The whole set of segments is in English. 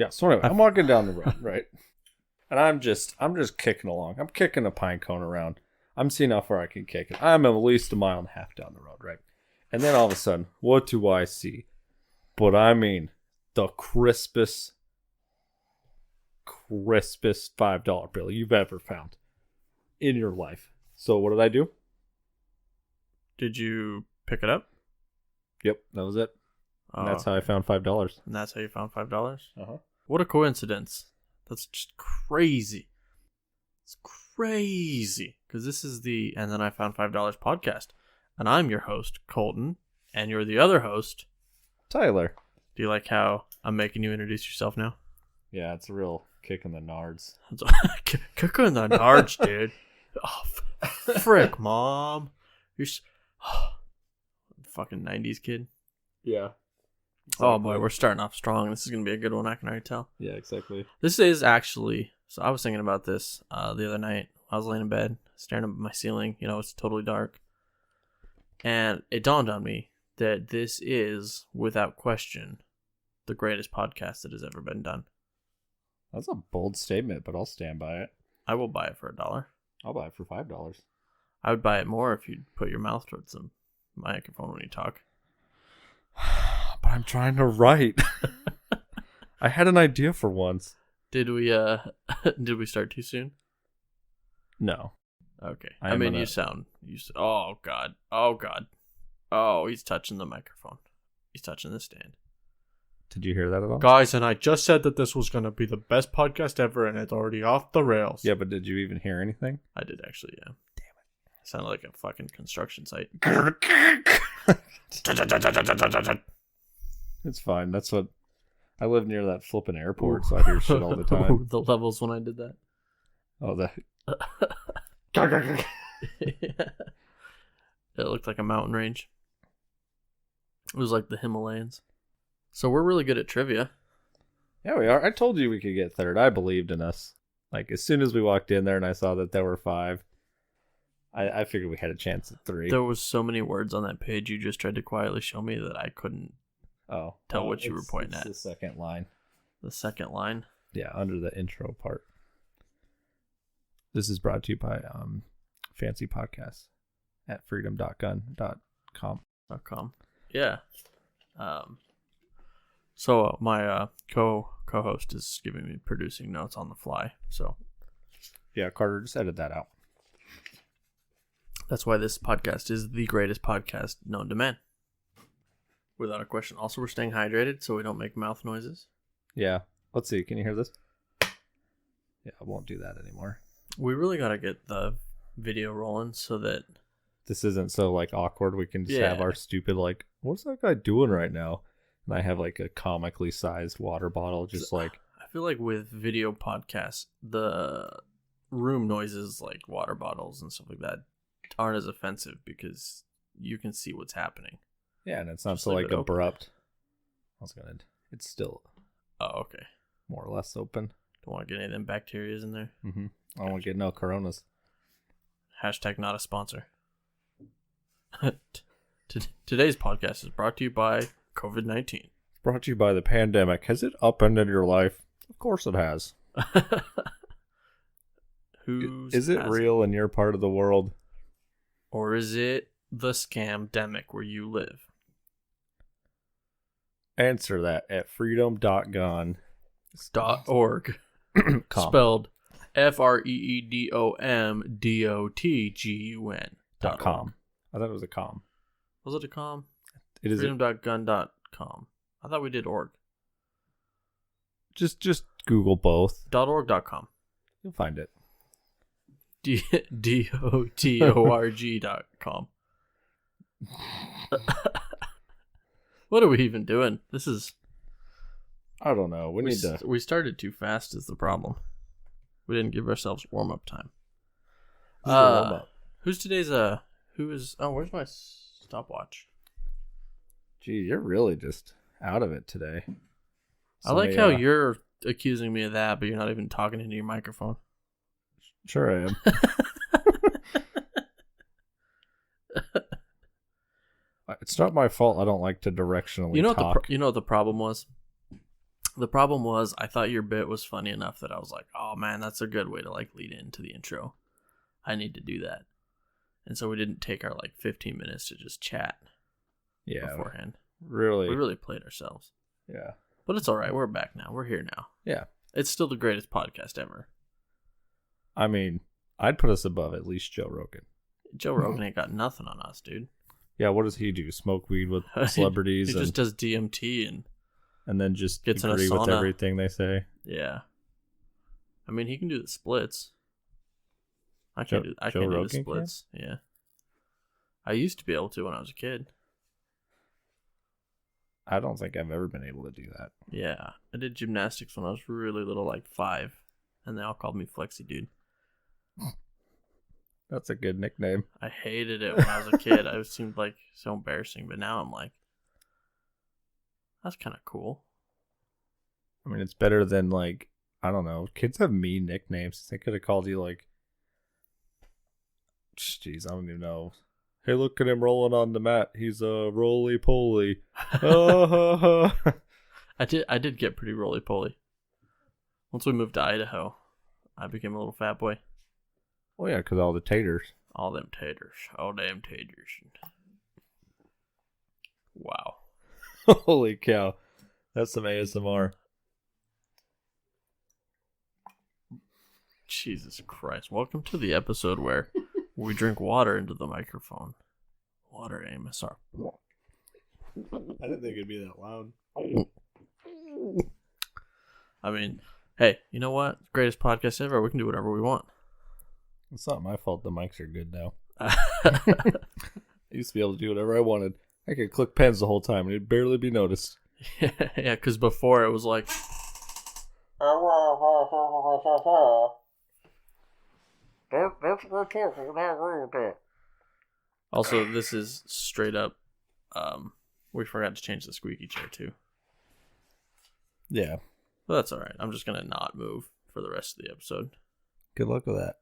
Yeah, so anyway, I'm walking down the road, right? And I'm just kicking along. I'm kicking a pine cone around. I'm seeing how far I can kick it. I'm at least 1.5 miles down the road, right? And then all of a sudden, what do I see? But I mean, the crispest $5 bill you've ever found in your life. So what did I do? Did you pick it up? Yep, that was it. And that's how I found $5. And that's how you found $5? Uh-huh. What a coincidence. That's just crazy. It's crazy. Because this is the And Then I Found $5 podcast. And I'm your host, Colton. And you're the other host, Tyler. Do you like how I'm making you introduce yourself now? Yeah, it's a real kick in the nards. Kick in the nards, dude. Oh, frick, Mom. You're fucking 90s kid. Yeah. Exactly. Oh boy, we're starting off strong. This is going to be a good one, I can already tell. Yeah, exactly. This is actually, so I was thinking about this the other night. I was laying in bed, staring up at my ceiling. You know, it's totally dark. And it dawned on me that this is, without question, the greatest podcast that has ever been done. That's a bold statement, but I'll stand by it. I will buy it for $1. I'll buy it for $5. I would buy it more if you'd put your mouth towards the microphone when you talk. But I'm trying to write. I had an idea for once. Did we start too soon? No. Okay. I mean, you oh God. Oh God. Oh, he's touching the microphone. He's touching the stand. Did you hear that at all? Guys, and I just said that this was going to be the best podcast ever, and it's already off the rails. Yeah, but did you even hear anything? I did actually, yeah. Damn it. It sounded like a fucking construction site. It's fine. That's what... I live near that flipping airport, so I hear shit all the time. The levels when I did that. Oh, that... It looked like a mountain range. It was like the Himalayas. So we're really good at trivia. Yeah, we are. I told you we could get third. I believed in us. Like, as soon as we walked in there and I saw that there were 5, I figured we had a chance at 3. There was so many words on that page you just tried to quietly show me that I couldn't tell what you were pointing at. The second line. The second line? Yeah, under the intro part. This is brought to you by Fancy Podcasts at freedom.gun.com. Yeah. So my co-host is giving me producing notes on the fly. So yeah, Carter, just edit that out. That's why this podcast is the greatest podcast known to man. Without a question. Also, we're staying hydrated so we don't make mouth noises. Yeah. Let's see. Can you hear this? Yeah, I won't do that anymore. We really got to get the video rolling so that this isn't so like awkward. We can just have our stupid like, what's that guy doing right now? And I have like a comically sized water bottle, just like. I feel like with video podcasts, the room noises like water bottles and stuff like that aren't as offensive because you can see what's happening. Yeah, and it's not just so like abrupt. It's still. Oh, okay. More or less open. Don't want to get any of them bacterias in there. Mm-hmm. I don't want to get no coronas. Hashtag not a sponsor. Today's podcast is brought to you by COVID-19. It's brought to you by the pandemic. Has it upended your life? Of course it has. Is it real in your part of the world? Or is it the scam-demic where you live? Answer that at freedom.gun.org. Spelled freedomdotgun.com. I thought it was a com. Was it a com? It is freedom.gun.com. I thought we did org. Just Google both. .org.com. You'll find it. DOTORG.com. What are we even doing? This is... I don't know. We started too fast is the problem. We didn't give ourselves warm-up time. Who's today's... Who is... Oh, where's my stopwatch? Gee, you're really just out of it today. I like how you're accusing me of that, but you're not even talking into your microphone. Sure I am. It's not my fault I don't like to directionally talk. You know what the problem was? The problem was I thought your bit was funny enough that I was like, oh man, that's a good way to like lead into the intro. I need to do that. And so we didn't take our like 15 minutes to just chat beforehand. Really. We really played ourselves. Yeah. But it's all right. We're back now. We're here now. Yeah. It's still the greatest podcast ever. I mean, I'd put us above at least Joe Rogan. Joe Rogan ain't got nothing on us, dude. Yeah, what does he do? Smoke weed with celebrities? He just does DMT and then just gets agree in a sauna with everything they say. Yeah. I mean, he can do the splits. I can't do the splits. Can? Yeah. I used to be able to when I was a kid. I don't think I've ever been able to do that. Yeah. I did gymnastics when I was really little, like 5. And they all called me Flexi Dude. That's a good nickname. I hated it when I was a kid. It seemed like so embarrassing. But now I'm like, that's kind of cool. I mean, it's better than like, I don't know. Kids have mean nicknames. They could have called you like, jeez, I don't even know. Hey, look at him rolling on the mat. He's a roly-poly. I did get pretty roly-poly. Once we moved to Idaho, I became a little fat boy. Oh, yeah, because all the taters. All them taters. All damn taters. Wow. Holy cow. That's some ASMR. Jesus Christ. Welcome to the episode where we drink water into the microphone. Water ASMR. I didn't think it'd be that loud. I mean, hey, you know what? Greatest podcast ever. We can do whatever we want. It's not my fault the mics are good now. I used to be able to do whatever I wanted. I could click pens the whole time and it'd barely be noticed. Yeah, because before it was like... Also, this is straight up... we forgot to change the squeaky chair, too. Yeah. But that's alright. I'm just going to not move for the rest of the episode. Good luck with that.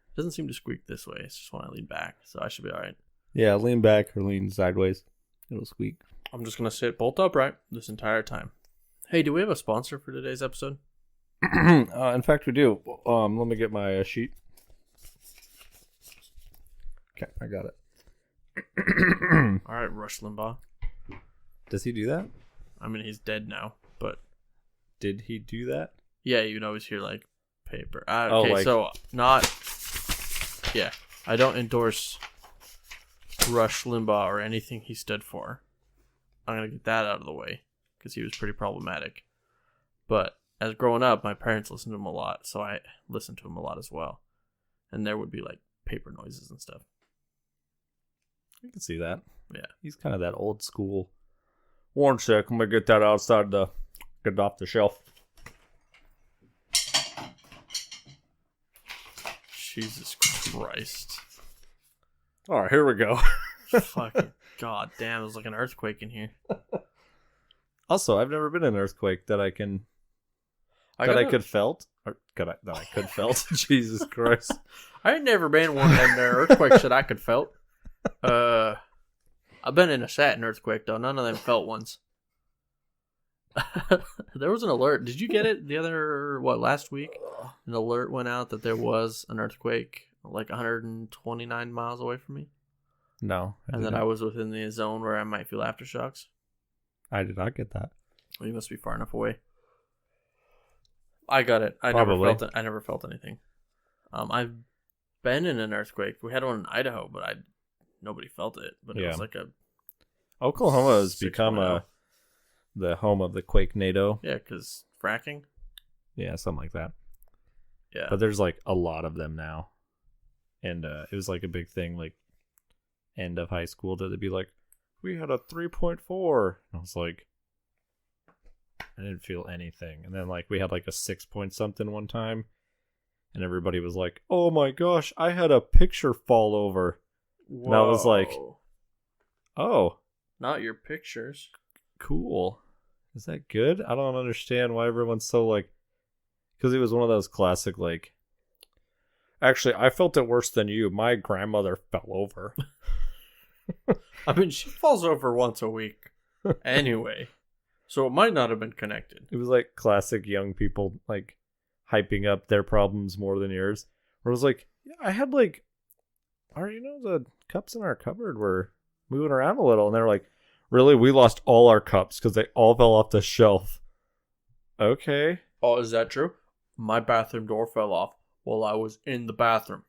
It doesn't seem to squeak this way. It's just when I lean back. So I should be alright. Yeah, lean back or lean sideways. It'll squeak. I'm just going to sit bolt upright this entire time. Hey, do we have a sponsor for today's episode? In fact, we do. Let me get my sheet. Okay, I got it. All right, Rush Limbaugh. Does he do that? I mean, he's dead now, but... Did he do that? Yeah, you can always hear, like, paper. Okay, oh, like... so, not... Yeah, I don't endorse Rush Limbaugh or anything he stood for. I'm going to get that out of the way, because he was pretty problematic. But, as growing up, my parents listened to him a lot, so I listened to him a lot as well. And there would be, like, paper noises and stuff. I can see that. Yeah. He's kind of that old school. One sec, I'm going to get that outside the... Get it off the shelf. Jesus Christ. Alright, here we go. Fucking god damn, there's like an earthquake in here. Also, I've never been in an earthquake that I could felt. Or that I could felt. Jesus Christ. I ain't never been one of them there earthquakes that I could felt. I've been in a Saturn earthquake though, none of them felt ones. There was an alert. Did you get it last week? An alert went out that there was an earthquake like 129 miles away from me. No. And that I was within the zone where I might feel aftershocks. I did not get that. Well, you must be far enough away. I got it. I never felt anything. I've been in an earthquake. We had one in Idaho, but nobody felt it. But it was like a... Oklahoma has become the home of the Quake-nado. Yeah, because fracking? Yeah, something like that. Yeah. But there's like a lot of them now. And it was like a big thing, like end of high school, that they'd be like, we had a 3.4. And I was like, I didn't feel anything. And then like we had like a 6 point something one time. And everybody was like, oh my gosh, I had a picture fall over. Whoa. And I was like, oh. Not your pictures. Cool. Is that good? I don't understand why everyone's so like... Because it was one of those classic like... Actually, I felt it worse than you. My grandmother fell over. I mean, she falls over once a week. Anyway. So it might not have been connected. It was like classic young people like hyping up their problems more than yours. Where it was like, yeah, I had like, the cups in our cupboard were moving around a little, and they're like, really, we lost all our cups because they all fell off the shelf. Okay. Oh, is that true? My bathroom door fell off while I was in the bathroom.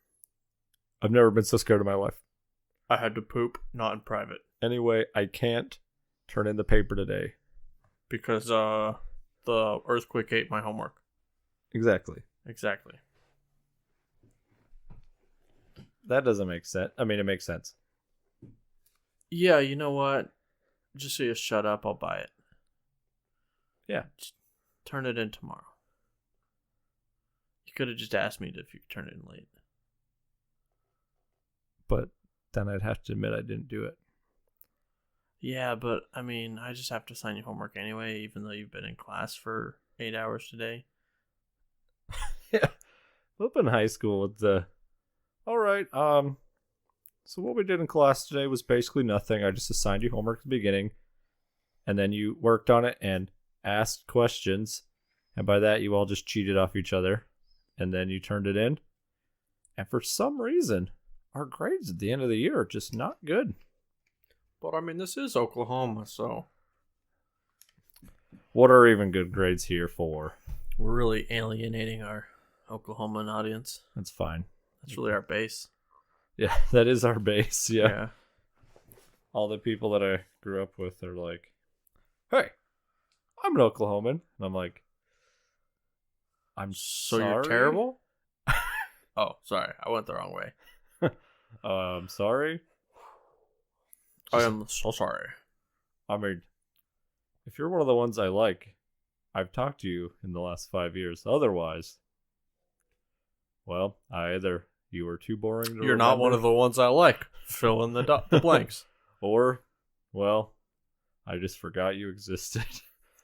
I've never been so scared in my life. I had to poop, not in private. Anyway, I can't turn in the paper today. Because the earthquake ate my homework. Exactly. That doesn't make sense. I mean, it makes sense. Yeah, you know what? Just so you shut up, I'll buy it. Yeah. Just turn it in tomorrow. You could have just asked me if you could turn it in late. But then I'd have to admit I didn't do it. Yeah, but I mean, I just have to sign your homework anyway, even though you've been in class for 8 hours today. Yeah. Up in high school with the... All right, so what we did in class today was basically nothing. I just assigned you homework at the beginning, and then you worked on it and asked questions, and by that you all just cheated off each other, and then you turned it in. And for some reason, our grades at the end of the year are just not good. But I mean, this is Oklahoma, so... What are even good grades here for? We're really alienating our Oklahoman audience. That's fine. That's really our base. Yeah, that is our base, yeah. All the people that I grew up with are like, hey, I'm an Oklahoman. And I'm like, I'm So sorry? you're terrible? Oh, sorry. I went the wrong way. I'm sorry. I am so sorry. I mean, if you're one of the ones I like, I've talked to you in the last 5 years. Otherwise, well, either you were too boring to You're not one of the ones I like. Fill in the blanks. Or, well, I just forgot you existed.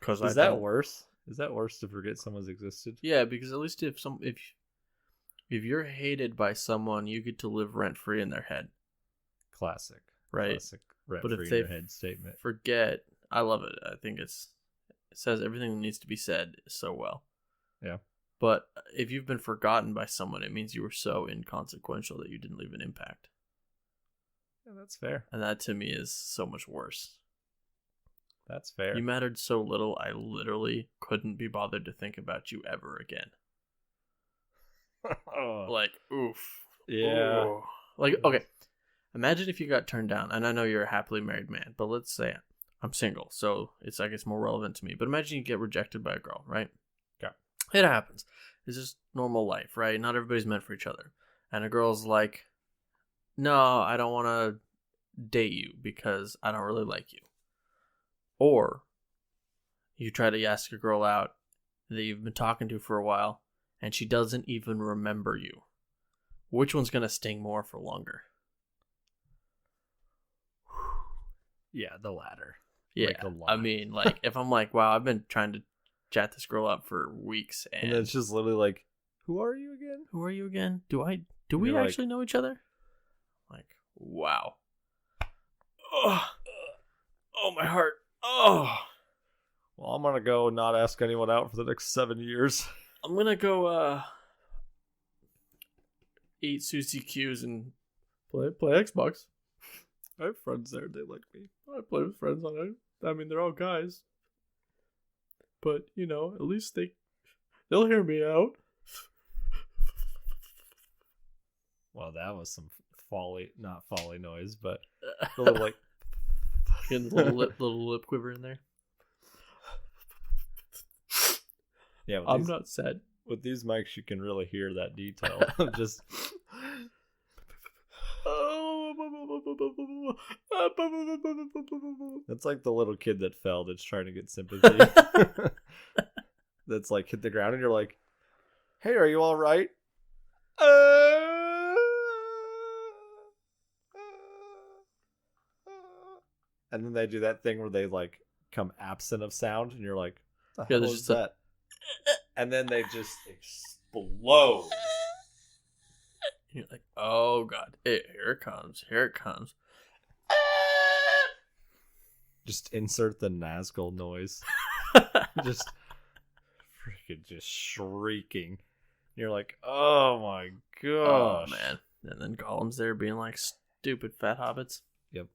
Is that worse? Is that worse to forget someone's existed? Yeah, because at least if you're hated by someone, you get to live rent free in their head. Classic. Right. Classic rent But free if in they your head statement. forget, I love it. I think it says everything that needs to be said so well. Yeah. But if you've been forgotten by someone, it means you were so inconsequential that you didn't leave an impact. Yeah, that's fair. And that to me is so much worse. That's fair. You mattered so little, I literally couldn't be bothered to think about you ever again. Like, oof. Yeah. Ooh. Like, okay. Imagine if you got turned down, and I know you're a happily married man, but let's say I'm single, so it's, I guess, more relevant to me. But imagine you get rejected by a girl, right? Yeah. It happens. It's just normal life, right? Not everybody's meant for each other. And a girl's like, no, I don't want to date you because I don't really like you. Or you try to ask a girl out that you've been talking to for a while, and she doesn't even remember you. Which one's going to sting more for longer? Yeah, the latter. Yeah, like a lot. I mean, like, if I'm like, wow, I've been trying to chat this girl up for weeks, and then it's just literally like, who are you again? Who are you again? Do we actually know each other? Like, wow. Oh, my heart. Oh. Well, I'm gonna go not ask anyone out for the next 7 years. I'm gonna go eat Sushi Q's and play Xbox. I have friends there. They like me. I play with friends on it. I mean, they're all guys. But, you know, at least they'll hear me out. Well, that was some not folly noise, but a little like Getting a little lip quiver in there. Yeah, I'm not sad. With these mics, you can really hear that detail. Just that's like the little kid that fell that's trying to get sympathy. That's like hit the ground and you're like, hey, are you all right? And then they do that thing where they like come absent of sound and you're like, what the hell is that? And then they just explode. You're like, oh god, here it comes. Just insert the Nazgul noise. Just freaking just shrieking. You're like, oh my gosh. Oh man. And then Gollum's there being like stupid fat hobbits. Yep.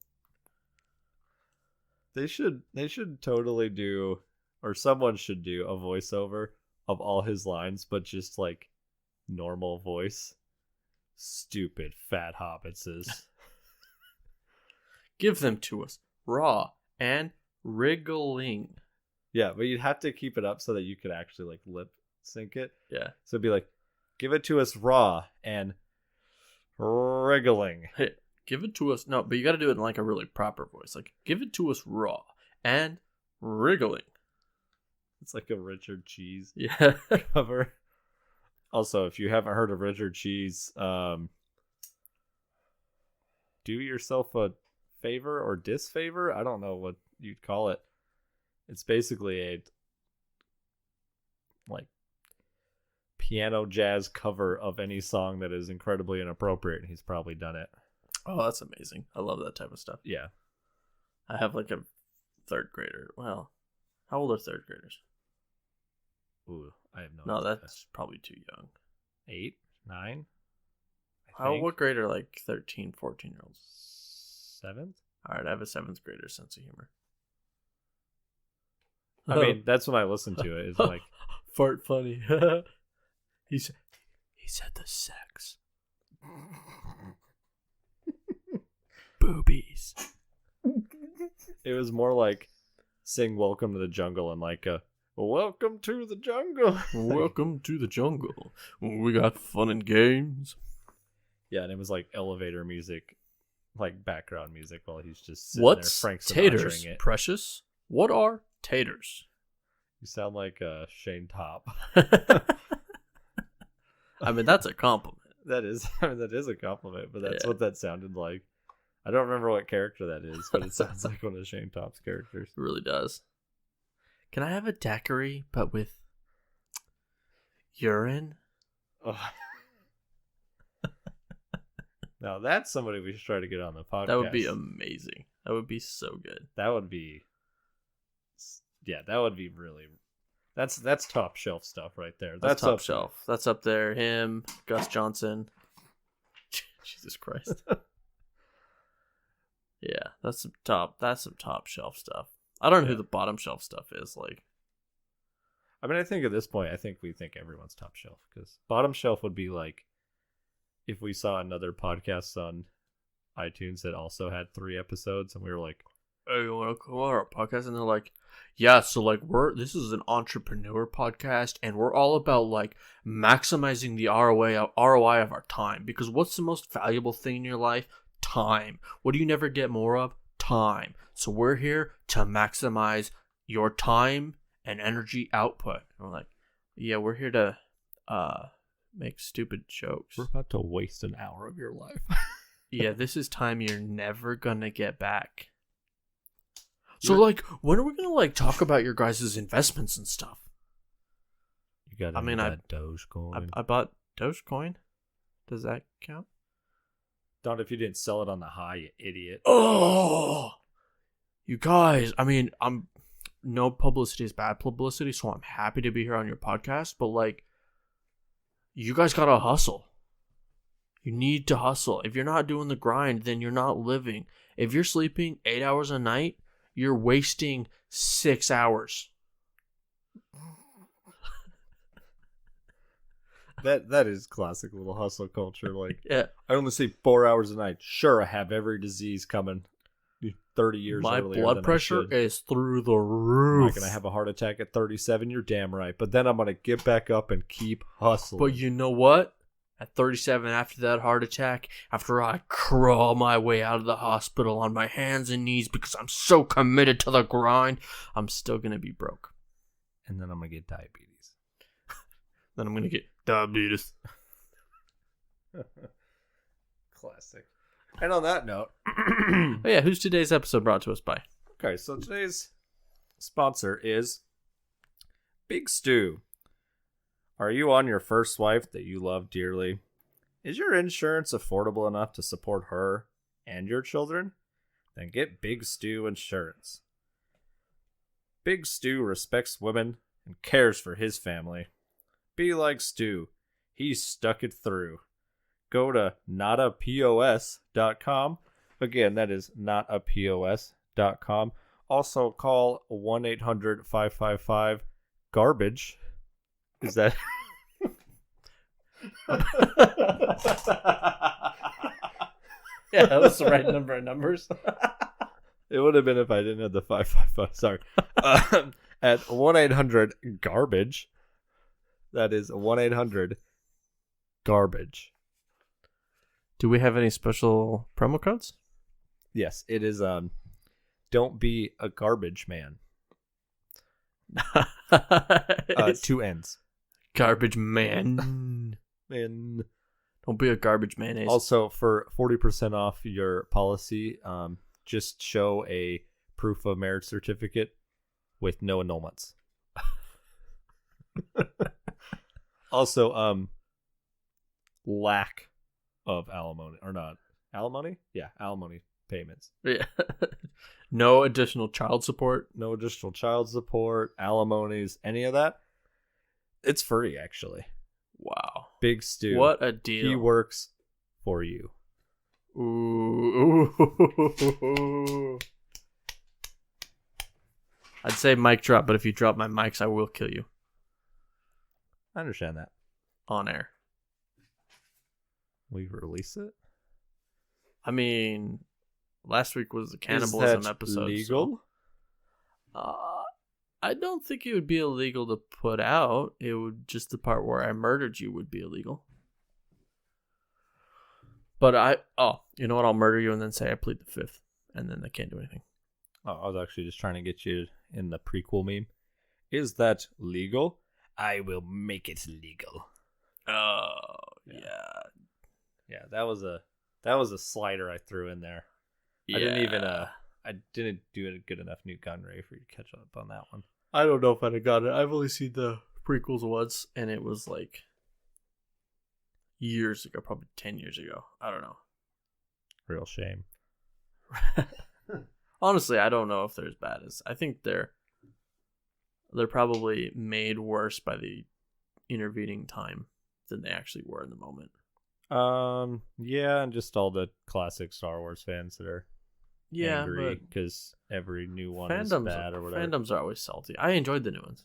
They should totally do, or someone should do a voiceover of all his lines, but just like normal voice. Stupid fat hobbitses. Give them to us raw and wriggling. Yeah, but you'd have to keep it up so that you could actually like lip sync it. Yeah. So it'd be like, give it to us raw and wriggling. Hey, give it to us. No, but you got to do it in like a really proper voice. Like, give it to us raw and wriggling. It's like a Richard Cheese Yeah. cover. Also, if you haven't heard of Richard Cheese, do yourself a favor or disfavor. I don't know what you'd call it. It's basically a like piano jazz cover of any song that is incredibly inappropriate, and he's probably done it. Oh, that's amazing. I love that type of stuff. Yeah. I have like a third grader. Well, how old are third graders? Ooh, I have no No, idea. that's probably too young. 8, 9. What grade are like 13, 14-year-olds? 7th? All right, I have a 7th grader sense of humor. I mean, that's when I listen to it. It's like fart funny. he said the sex. Boobies. it was more like sing "Welcome to the Jungle" and like a "Welcome to the Jungle." Welcome to the jungle. We got fun and games. Yeah, and it was like elevator music, like background music while he's just sitting What's there, Frank taters, Sinatraing it. Precious? What are taters? You sound like Shane Top. I mean, that's a compliment. That is a compliment, but that's Yeah. what that sounded like. I don't remember what character that is, but it sounds like one of Shane Top's characters. It really does. Can I have a daiquiri, but with urine? Oh. Now that's somebody we should try to get on the podcast. That would be amazing. That would be so good. That would be, yeah, that would be really. That's top shelf stuff right there. That's top up shelf. That's up there. Him, Gus Johnson. Jesus Christ. Yeah, that's some top shelf stuff. I don't know who the bottom shelf stuff is. Like, I mean, I think at this point, we think everyone's top shelf, because bottom shelf would be like if we saw another podcast on iTunes that also had 3 episodes, and we were like, hey, you want to come on our podcast? And they're like, yeah, so like this is an entrepreneur podcast, and we're all about like maximizing the ROI of our time, because what's the most valuable thing in your life? Time. What do you never get more of? Time. So we're here to maximize your time and energy output. And we're like, yeah, we're here to make stupid jokes. we're about to waste an hour of your life. Yeah, this is time you're never gonna get back. So like, when are we gonna like talk about your guys' investments and stuff? You got I mean, that Dogecoin. I bought Dogecoin. Does that count? Not if you didn't sell it on the high, you idiot. Oh, you guys. I mean, no publicity is bad publicity, so I'm happy to be here on your podcast. But like, you guys gotta hustle. You need to hustle. If you're not doing the grind, then you're not living. If you're sleeping 8 hours a night, you're wasting 6 hours. That is classic little hustle culture. Like, Yeah. I only sleep 4 hours a night. Sure, I have every disease coming 30 years My earlier blood than pressure I should. is through the Am roof. I going to have a heart attack at 37? You're damn right. But then I'm going to get back up and keep hustling. But you know what? At 37, after that heart attack, after I crawl my way out of the hospital on my hands and knees because I'm so committed to the grind, I'm still going to be broke. And then I'm going to get diabetes. Then I'm going to get diabetes. Classic. And on that note, Oh yeah, who's today's episode brought to us by? okay, so today's sponsor is Big Stew. Are you on your first wife that you love dearly? Is your insurance affordable enough to support her and your children? Then get Big Stew Insurance. Big Stu respects women and cares for his family. Be like Stu. He stuck it through. Go to notapos.com. Again, that is notapos.com. Also call 1-800-555-GARBAGE. Is that... Yeah, that was the right number of numbers. It would have been if I didn't have the 555. Sorry. At 1-800-GARBAGE. That is 1-800-GARBAGE. Do we have any special promo codes? Yes, it is don't be a garbage man. Two N's. Garbage man. And Don't be a garbage mayonnaise. also for 40% off your policy, just show a proof of marriage certificate with no annulments. Also, lack of alimony or not alimony? Yeah, alimony payments. Yeah. No additional child support. No additional child support, alimonies, any of that. It's free, actually. Wow. Big Stu. What a deal. He works for you. Ooh. I'd say mic drop, but if you drop my mics, I will kill you. I understand that. On air. We release it? I mean, last week was the cannibalism Is that episode. legal? So, I don't think it would be illegal to put out. It would just the part where I murdered you would be illegal. But you know what? I'll murder you and then say I plead the fifth, and then they can't do anything. Oh, I was actually just trying to get you in the prequel meme. Is that legal? I will make it legal. Oh, yeah. Yeah, that was a slider I threw in there. Yeah. I didn't do a good enough Newt Gunray for you to catch up on that one. I don't know if I'd have got it. I've only seen the prequels once, and it was like years ago, probably 10 years ago. I don't know. Real shame. Honestly, I don't know if they're as bad as I think they're probably made worse by the intervening time than they actually were in the moment. Yeah, and just all the classic Star Wars fans that are angry because every new one is bad or whatever. Fandoms are always salty. I enjoyed the new ones.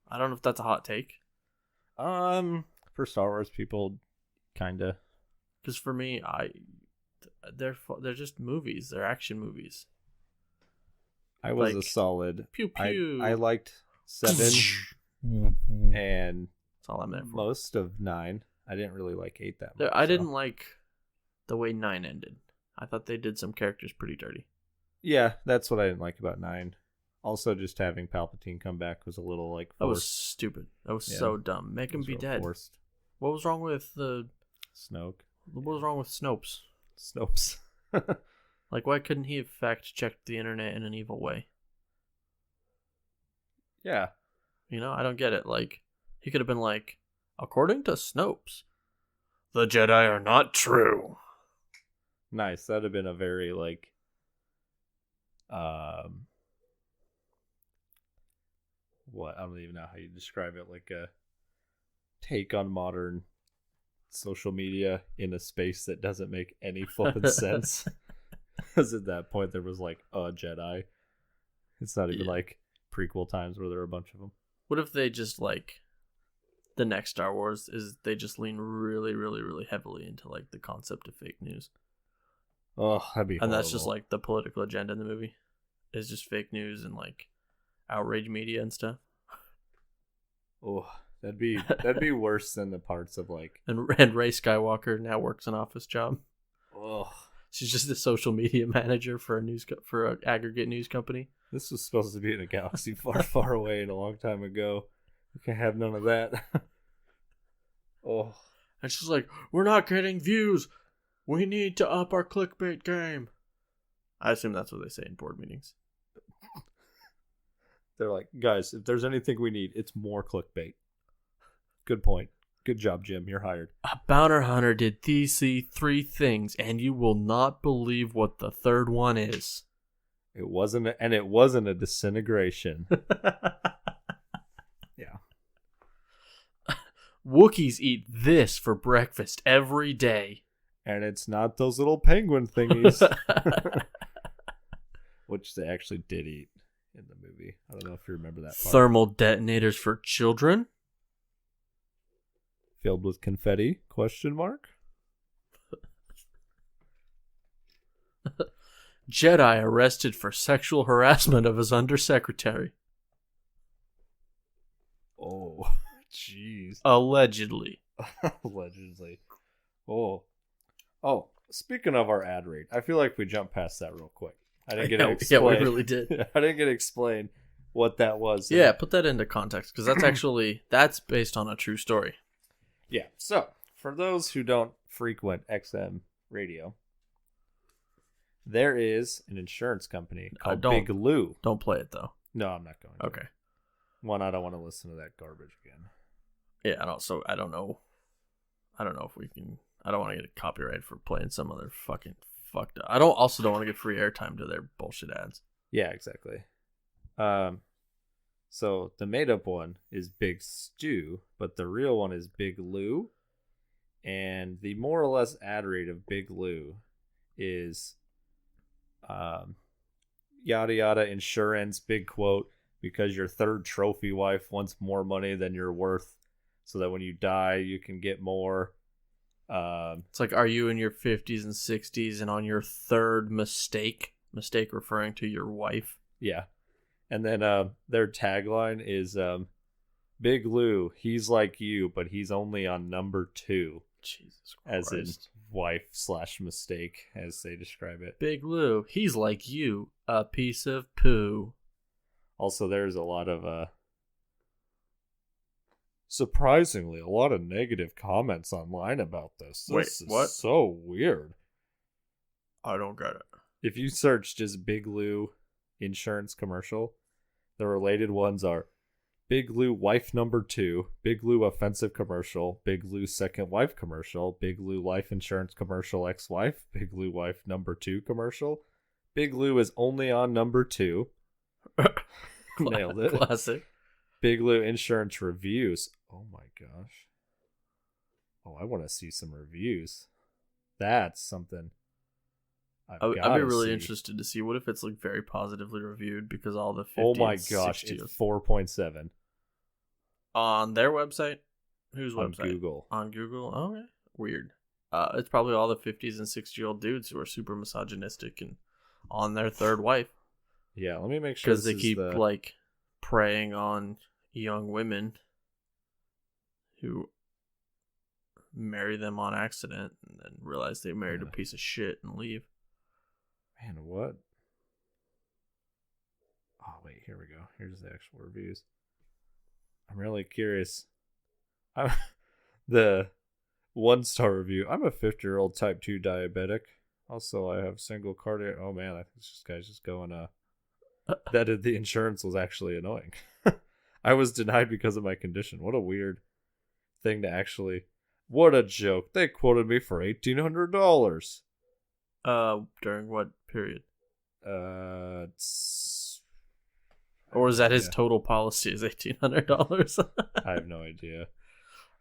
I don't know if that's a hot take. For Star Wars people, kinda. Because for me, they're just movies. They're action movies. I was like, a solid. Pew pew. I liked 7 and that's all I meant for. most of 9. I didn't really like 8 that much. I didn't like the way 9 ended. I thought they did some characters pretty dirty. Yeah, that's what I didn't like about 9. Also, just having Palpatine come back was a little like forced. That was stupid. That was so dumb. Make him be dead. Forced. What was wrong with Snoke? What was wrong with Snopes? Snopes. Like, why couldn't he have fact-checked the internet in an evil way? Yeah. You know, I don't get it. Like, he could have been like, according to Snopes, the Jedi are not true. Nice. That'd have been a very like what? I don't even know how you describe it. Like a take on modern social media in a space that doesn't make any flippin' sense. Because at that point there was like a Jedi. It's not even like prequel times where there were a bunch of them. What if they just like the next Star Wars is they just lean really, really, really heavily into like the concept of fake news? Oh, that'd be horrible. And that's just like the political agenda in the movie. It's just fake news and like outrage media and stuff. Oh, that'd be worse than the parts of like and Rey Skywalker now works an office job. Oh, she's just a social media manager for an aggregate news company. This was supposed to be in a galaxy far, far away and a long time ago. We can't have none of that. Oh, and she's like, "We're not getting views. We need to up our clickbait game." I assume that's what they say in board meetings. They're like, guys, if there's anything we need, it's more clickbait. Good point. Good job, Jim. You're hired. A bounty hunter did these 3 things, and you will not believe what the third one is. It wasn't, and it wasn't a disintegration. Yeah. Wookiees eat this for breakfast every day. And it's not those little penguin thingies. Which they actually did eat in the movie. I don't know if you remember that part. Thermal detonators for children? Filled with confetti? Question mark. Jedi arrested for sexual harassment of his undersecretary. Oh, jeez. Allegedly. Allegedly. Oh. Oh, speaking of our ad rate, I feel like we jumped past that real quick. I didn't get to explain. Yeah, we really did. I didn't get to explain what that was. Yeah, put that into context, because that's based on a true story. Yeah, so for those who don't frequent XM radio, there is an insurance company called Big Lou. Don't play it, though. No, I'm not going to. Okay. One, I don't want to listen to that garbage again. Yeah, and also, I don't know if we can... I don't want to get a copyright for playing some other fucking fucked up. I don't want to get free airtime to their bullshit ads. Yeah, exactly. So the made up one is Big Stew, but the real one is Big Lou. And the more or less ad rate of Big Lou is yada yada insurance, big quote, because your third trophy wife wants more money than you're worth, so that when you die you can get more. It's like, are you in your 50s and 60s and on your third mistake referring to your wife? Yeah. And then their tagline is Big Lou, he's like you, but he's only on number 2. Jesus Christ. As in wife/mistake, as they describe it. Big Lou, he's like you, a piece of poo. Also, there's a lot of surprisingly, a lot of negative comments online about this. This is what? So weird. I don't get it. If you search just Big Lou insurance commercial, the related ones are Big Lou wife number 2, Big Lou offensive commercial, Big Lou second wife commercial, Big Lou life insurance commercial ex-wife, Big Lou wife number 2 commercial, Big Lou is only on number 2. Nailed it. Classic. Big Lou insurance reviews. Oh my gosh. Oh, I want to see some reviews. That's something I'd be really interested to see. What if it's like very positively reviewed because all the 50 Oh my gosh, it's 4.7 on their website. Whose on website? Google. On Google. Oh, okay. Weird. It's probably all the 50s and 60-year-old dudes who are super misogynistic and on their third wife. Yeah, let me make sure because they keep like preying on young women who marry them on accident and then realize they married a piece of shit and leave. Man, what? Oh, wait, here we go. Here's the actual reviews. I'm really curious. The 1-star review. I'm a 50-year-old type 2 diabetic. Also, I have single cardiac. Oh, man, I think this guy's just going, that the insurance was actually annoying. I was denied because of my condition. What a weird thing to actually... What a joke. They quoted me for $1,800. During what period? Or is that his total policy is $1,800? I have no idea.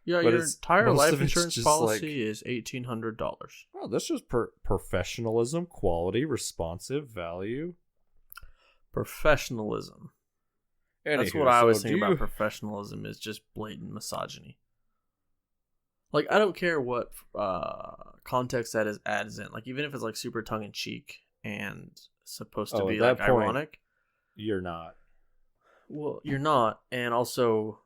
Yeah, But your entire life insurance just policy is $1,800. Oh, that's just professionalism, quality, responsive, value. Professionalism. That's what I always think about professionalism is just blatant misogyny. Like, I don't care what context that is adds in. Like, even if it's like super tongue in cheek and supposed to be like ironic, you're not. Well, you're not, and also,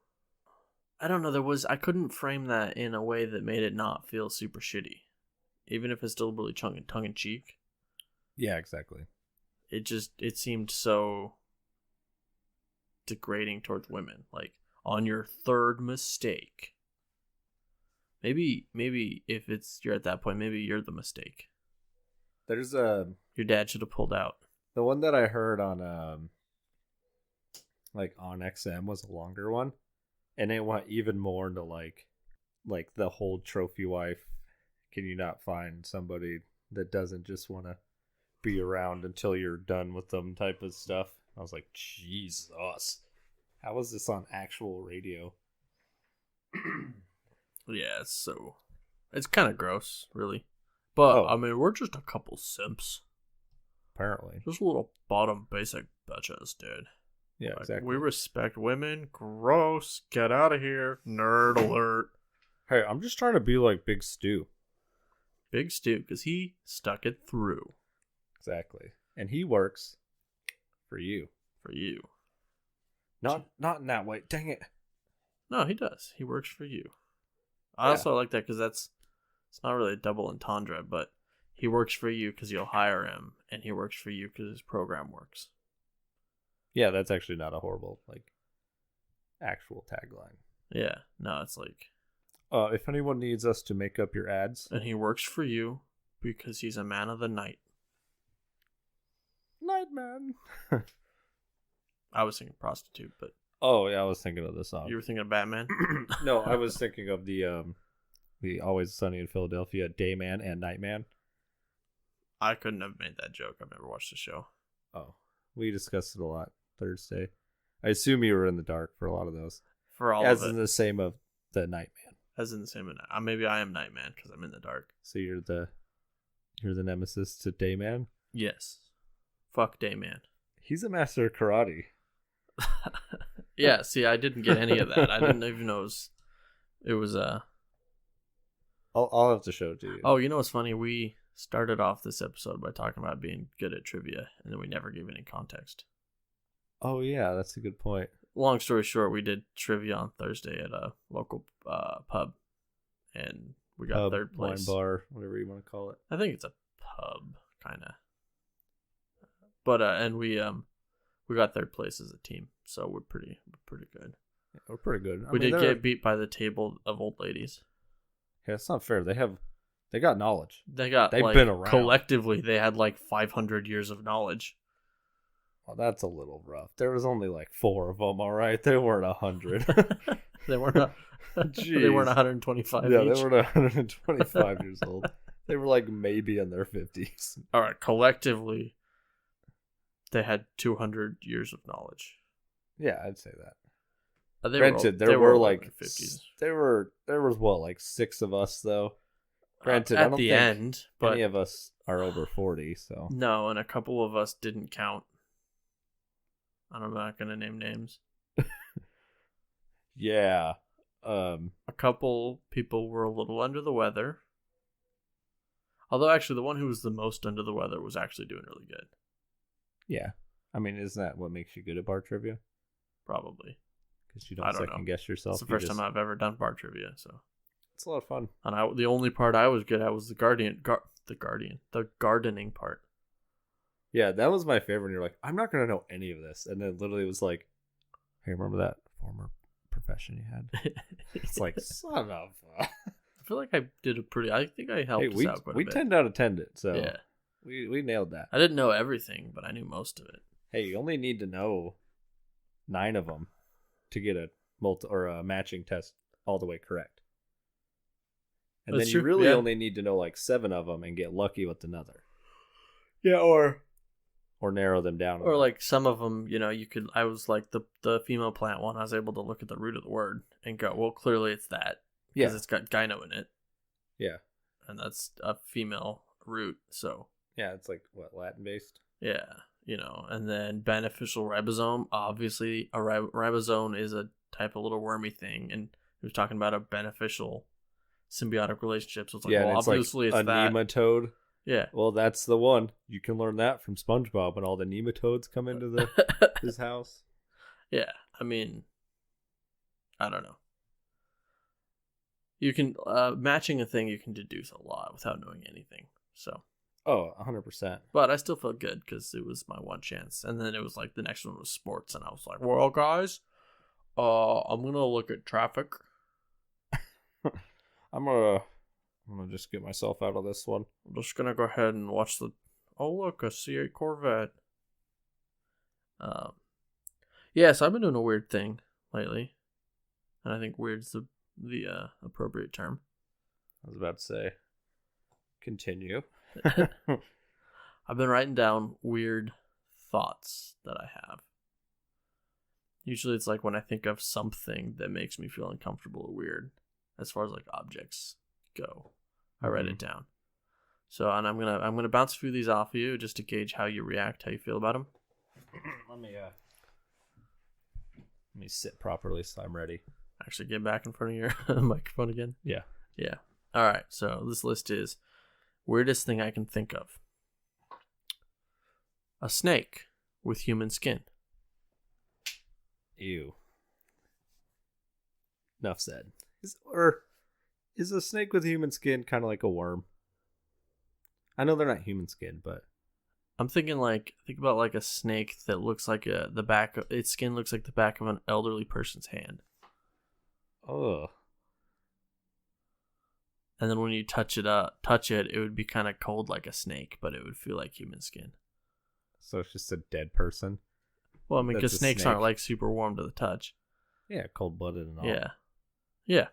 I don't know. I couldn't frame that in a way that made it not feel super shitty, even if it's still really tongue in cheek. Yeah, exactly. It seemed so degrading towards women. Like, on your third mistake. Maybe if you're at that point, maybe you're the mistake. There's your dad should have pulled out. The one that I heard on on XM was a longer one, and it went even more into like the whole trophy wife. Can you not find somebody that doesn't just want to be around until you're done with them type of stuff. I was like, Jesus. How is this on actual radio? Yeah, it's kind of gross, really. But, Oh. I mean, we're just a couple simps. Apparently. Just little bottom basic bitches, dude. Yeah, Like, exactly. we respect women. Gross. Get out of here. Nerd alert. Hey, I'm just trying to be like Big Stu. Big Stu, because he stuck it through. Exactly. And he works for you. For you. Not in that way. Dang it. No, he does. He works for you. I also like that because it's not really a double entendre, but he works for you because you'll hire him, and he works for you because his program works. Yeah, that's actually not a horrible, like, actual tagline. Yeah, no, it's like... If anyone needs us to make up your ads... And he works for you because he's a man of the night. Nightman. I was thinking prostitute, but... Oh, yeah, I was thinking of the song. You were thinking of Batman? No, I was thinking of the Always Sunny in Philadelphia Dayman and Nightman. I couldn't have made that joke. I've never watched the show. Oh, we discussed it a lot Thursday. I assume you were in the dark for a lot of those. For all as of it. in the same of the Nightman. As in the same. Maybe I am Nightman because I'm in the dark. So you're the nemesis to Dayman? Yes. Fuck Dayman. He's a master of karate. Yeah, see, I didn't get any of that. I didn't even know it was I'll have to show it to you. Oh, you know what's funny? We started off this episode by talking about being good at trivia, and then we never gave any context. Oh, yeah, that's a good point. Long story short, we did trivia on Thursday at a local pub, and we got third place. Wine bar, whatever you want to call it. I think it's a pub, kind of. But and we got third place as a team, so we're pretty good. Yeah, we're pretty good. We did get beat by the table of old ladies. Yeah, it's not fair. They got knowledge. They've been around. Collectively, they had like 500 years of knowledge. Well, that's a little rough. There was only like 4 of them. All right, they weren't 100. They weren't. They weren't 125. Yeah, each. they were 125 years old. They were like maybe in their 50s. All right, collectively, they had 200 years of knowledge. Yeah, I'd say that. Granted, there were like 50s. There was what, like 6 of us though. Granted, at I don't the think end, but any of us are over 40. So no, and a couple of us didn't count. I'm not gonna name names. Yeah, a couple people were a little under the weather. Although, actually, the one who was the most under the weather was actually doing really good. Yeah, I mean, isn't that what makes you good at bar trivia? Probably. Because you don't second guess yourself. It's the first time I've ever done bar trivia, so it's a lot of fun. And the only part I was good at was the gardening part. Yeah, that was my favorite. And you're like, I'm not gonna know any of this, and then literally it was like, hey, remember that former profession you had? It's like, son of. I feel like I did I think I helped us out quite a bit. We 10 out of 10'd it, so yeah, we nailed that. I didn't know everything, but I knew most of it. Hey, you only need to know 9 of them to get a a matching test all the way correct. And That's then true. you really Yeah. only need to know like 7 of them and get lucky with another. Yeah, or narrow them down. Or like some of them, I was like the female plant one. I was able to look at the root of the word and go, well, clearly it's that because it's got gyno in it. Yeah, and that's a female root. So yeah, it's like what, Latin based. Yeah, and then beneficial ribosome. Obviously, a ribosome is a type of little wormy thing, and he was talking about a beneficial symbiotic relationship. So it's like, well, obviously like it's that nematode. Yeah. Well, that's the one. You can learn that from SpongeBob when all the nematodes come into his house. Yeah. I mean, I don't know. You can, matching a thing, you can deduce a lot without knowing anything. So. Oh, 100%. But I still felt good because it was my one chance. And then it was like the next one was sports. And I was like, well, guys, I'm going to look at traffic. I'm gonna just get myself out of this one. I'm just gonna go ahead and watch oh look, a C8 Corvette. Yeah, so I've been doing a weird thing lately, and I think weird's the appropriate term. I was about to say, continue. I've been writing down weird thoughts that I have. Usually it's like when I think of something that makes me feel uncomfortable or weird, as far as like objects go. I write it down. So, and I'm gonna bounce a few of these off of you just to gauge how you react, how you feel about them. Let me sit properly so I'm ready. Actually, get back in front of your microphone again. Yeah. Yeah. All right. So this list is weirdest thing I can think of. A snake with human skin. Ew. Enough said. Is a snake with human skin kind of like a worm? I know they're not human skin, but I'm thinking think about like a snake that looks like the back of its skin looks like the back of an elderly person's hand. oh, And then when you touch it, it would be kind of cold like a snake, but it would feel like human skin. so it's just a dead person. Well, I mean, That's because a snakes snake. aren't like super warm to the touch. Yeah, cold-blooded and all. Yeah. Yeah.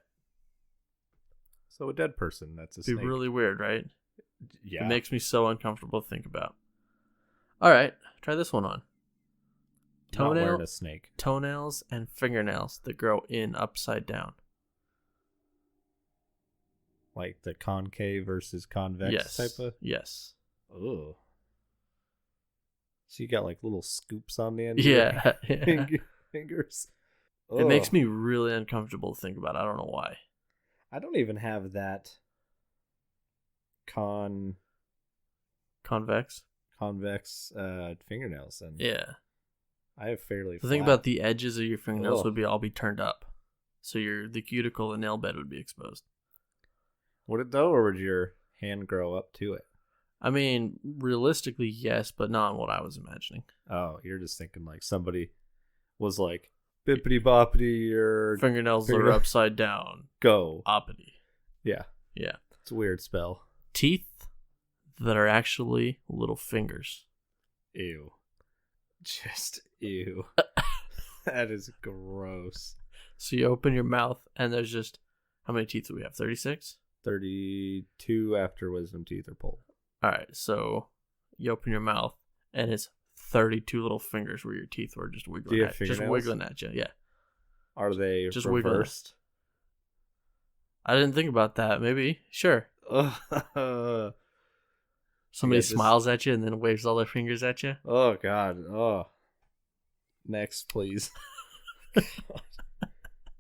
So a dead person, that's a It'd snake. be really weird, right? Yeah. It makes me so uncomfortable to think about. All right, try this one on. Not wearing a snake. Toenails and fingernails that grow in upside down. Like the concave versus convex Yes. type of. Yes. Oh. So you got like little scoops on the end. Yeah. Of your fingers. It makes Ugh. me really uncomfortable to think about. I don't know why. I don't even have that Convex. convex fingernails, and Yeah. I have fairly. The thing flat. about the edges of your fingernails Ugh. would be all be turned up, so the cuticle and nail bed would be exposed. Would it though, or would your hand grow up to it? I mean, realistically, yes, but not what I was imagining. Oh, you're just thinking like somebody was like bippity boppity, your Fingernails are Fingernail- upside down. go. Oppity. Yeah, Yeah. it's a weird spell. Teeth that are actually little fingers. Ew. Just ew. That is gross. So you open your mouth and there's just, how many teeth do we have? 36? 32 after wisdom teeth are pulled. All right. So you open your mouth and it's 32 little fingers where your teeth were just Do wiggling you at have just fingernails? wiggling at you. Yeah. Are they Just wiggling. reversed? I didn't think about that. Maybe. Sure. Ugh. Somebody Yeah, just- smiles at you and then waves all their fingers at you. Oh God. Oh. Next, please. God.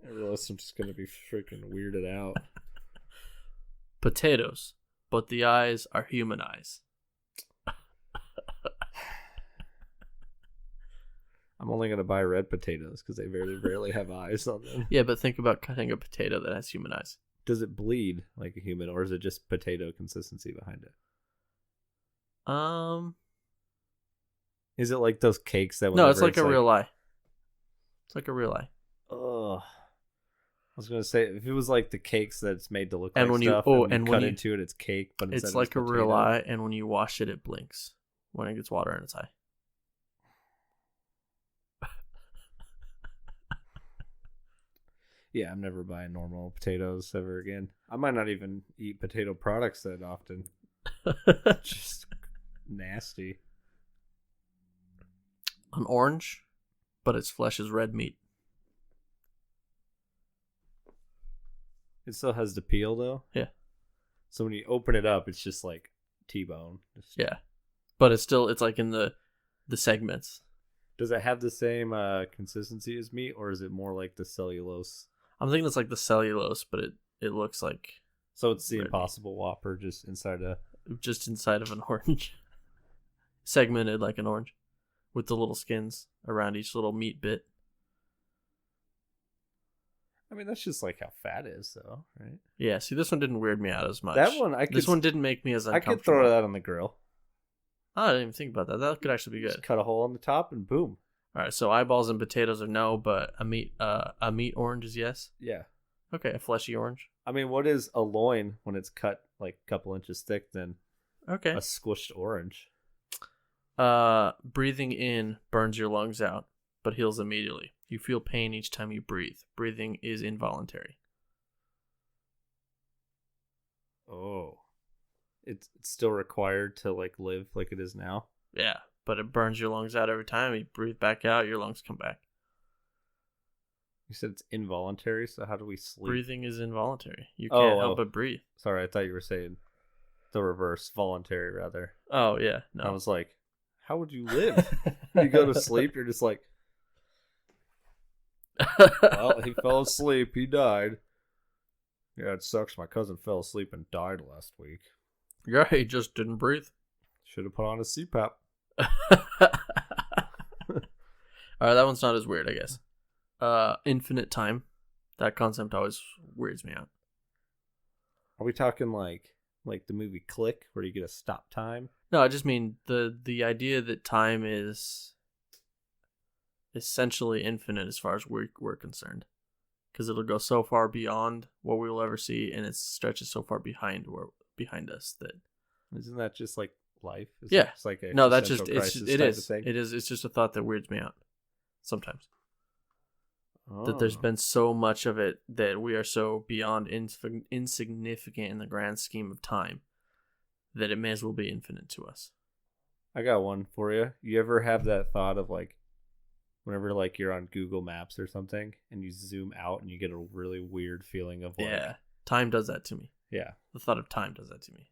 I realize I'm just gonna be freaking weirded out. Potatoes, but the eyes are human eyes. I'm only gonna buy red potatoes because they very rarely have eyes on them. Yeah, but think about cutting a potato that has human eyes. Does it bleed like a human, or is it just potato consistency behind it? Is it like those cakes that? No, it's whenever like a real eye. It's like a real eye. Ugh. I was gonna say if it was like the cakes that's made to look And like when you- stuff, oh, and and you when cut you- into it, it's cake, but instead It's of like just a real potato. eye, and when you wash it, it blinks when it gets water in its eye. Yeah, I'm never buying normal potatoes ever again. I might not even eat potato products that often. Just nasty. An orange, but its flesh is red meat. It still has the peel though. Yeah. So when you open it up, it's just like T-bone. Just- Yeah, but it's like in the segments. Does it have the same consistency as meat, or is it more like the cellulose? I'm thinking it's like the cellulose, but it looks like So it's the Red meat. Impossible Whopper just inside a. just inside of an orange, segmented like an orange, with the little skins around each little meat bit. I mean, that's just like how fat is, though, right? Yeah, see, this one didn't weird me out as much. That one, This one didn't make me as I uncomfortable. could throw that on the grill. Oh, I didn't even think about that. That could actually be Just good. cut a hole on the top and boom. All right, so eyeballs and potatoes are no, but a meat orange is yes. Yeah. Okay, a fleshy orange. I mean, what is a loin when it's cut like a couple inches thick than Okay. a squished orange? Breathing in burns your lungs out, but heals immediately. You feel pain each time you breathe. Breathing is involuntary. Oh. it's still required to like live like it is now. Yeah, but it burns your lungs out every time. You breathe back out, your lungs come back. You said it's involuntary, so how do we sleep? Breathing is involuntary. You can't help but breathe. Sorry, I thought you were saying the reverse, voluntary rather. Oh, yeah, no. I was like, how would you live? You go to sleep, you're just like, well, he fell asleep, he died. Yeah, it sucks. My cousin fell asleep and died last week. Yeah, he just didn't breathe. Should have put on a CPAP. Alright, that one's not as weird, I guess. Infinite time. That concept always weirds me out. Are we talking like the movie Click, where you get a stop time? No, I just mean the idea that time is essentially infinite as far as we're concerned. Because it'll go so far beyond what we will ever see, and it stretches so far behind us that. Isn't that just like life? Yeah. It's like a no, that's just it is. It is. It's just a thought that weirds me out sometimes. Oh. That there's been so much of it that we are so beyond insignificant in the grand scheme of time that it may as well be infinite to us. I got one for you. You ever have that thought of like, whenever like you're on Google Maps or something and you zoom out and you get a really weird feeling of like, yeah, time does that to me. Yeah, the thought of time does that to me.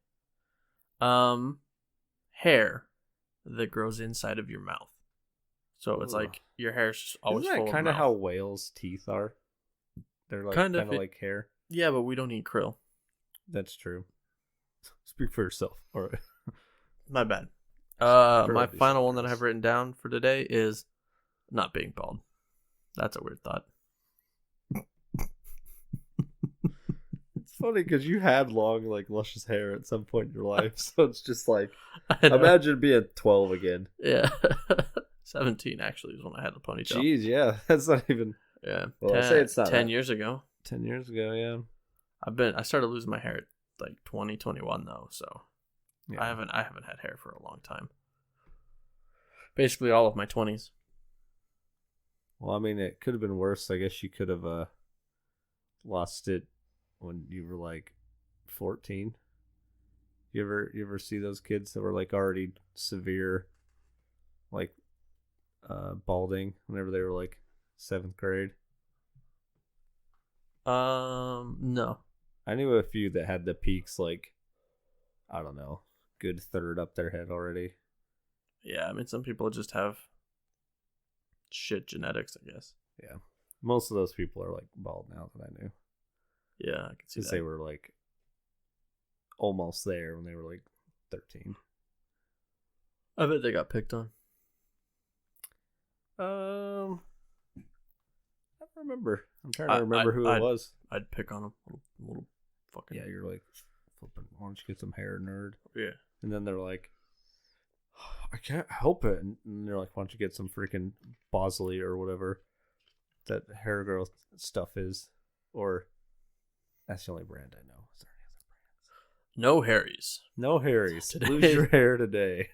Hair that grows inside of your mouth. So it's like your hair's just always Isn't that full kind of of how whales' teeth are? They're like kind of like hair. Yeah, but we don't eat krill. That's true. Speak for yourself. All right. My bad. My final one that I have written down for today is not being bald. That's a weird thought. It's funny because you had long, like, luscious hair at some point in your life. So it's just like, imagine being 12 again. Yeah. 17 actually is when I had a ponytail. Jeez, yeah. That's not even. Yeah. Well, I say it's not 10 years ago. 10 years ago, yeah. I started losing my hair at like 2021 though, so yeah. I haven't had hair for a long time. Basically all of my 20s. Well, I mean, it could have been worse. I guess you could have lost it when you were like 14. You ever see those kids that were like already severe, like balding whenever they were like 7th grade? No. I knew a few that had the peaks like, I don't know, good third up their head already. Yeah, I mean, some people just have shit genetics, I guess. Yeah. Most of those people are like bald now that I knew. Yeah, I can see that. They were like almost there when they were like 13. I bet they got picked on. I don't remember. I'm trying to remember who it was. I'd pick on them. Little fucking. Yeah, you're like, flipping, why don't you get some hair, nerd? Yeah. And then they're like, I can't help it. And they're like, why don't you get some freaking Bosley or whatever that hair girl stuff is? Or that's the only brand I know. Is there any other brands? No Harrys. No Harrys. Today. Lose your hair today.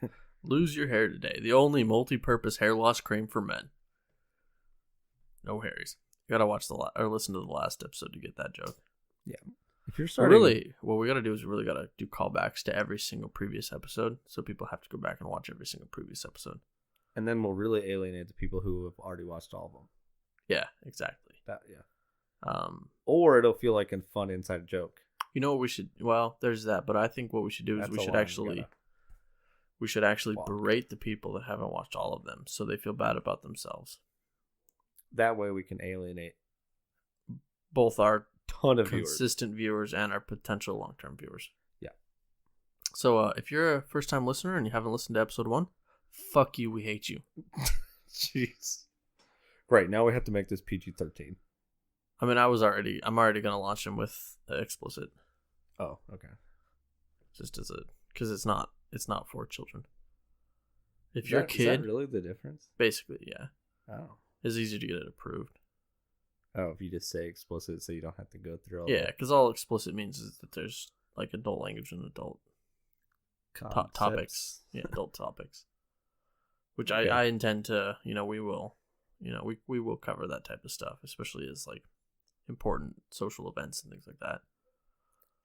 Lose your hair today. The only multi-purpose hair loss cream for men. No Harrys. You gotta watch or listen to the last episode to get that joke. Yeah. If you're starting, really, what we gotta do is we really gotta do callbacks to every single previous episode, so people have to go back and watch every single previous episode. And then we'll really alienate the people who have already watched all of them. Yeah, exactly. Yeah. Or it'll feel like a fun inside joke. You know what we should? Well, there's that, but I think what we should do is we should actually berate the people that haven't watched all of them, so they feel bad about themselves. That way we can alienate both our ton of consistent viewers and our potential long-term viewers. Yeah. So if you're a first-time listener and you haven't listened to episode 1, fuck you, we hate you. Jeez. Right, now we have to make this PG-13. I mean, I'm already gonna launch them with explicit. Oh, okay. Just because it's not for children. If you're a kid, is that really the difference? Basically, yeah. Oh. It's easier to get it approved. Oh, if you just say explicit, so you don't have to go through all. Yeah, because all explicit means is that there's like adult language and adult topics. Yeah, adult topics. Which okay. I intend to, we will cover that type of stuff, especially as like important social events and things like that.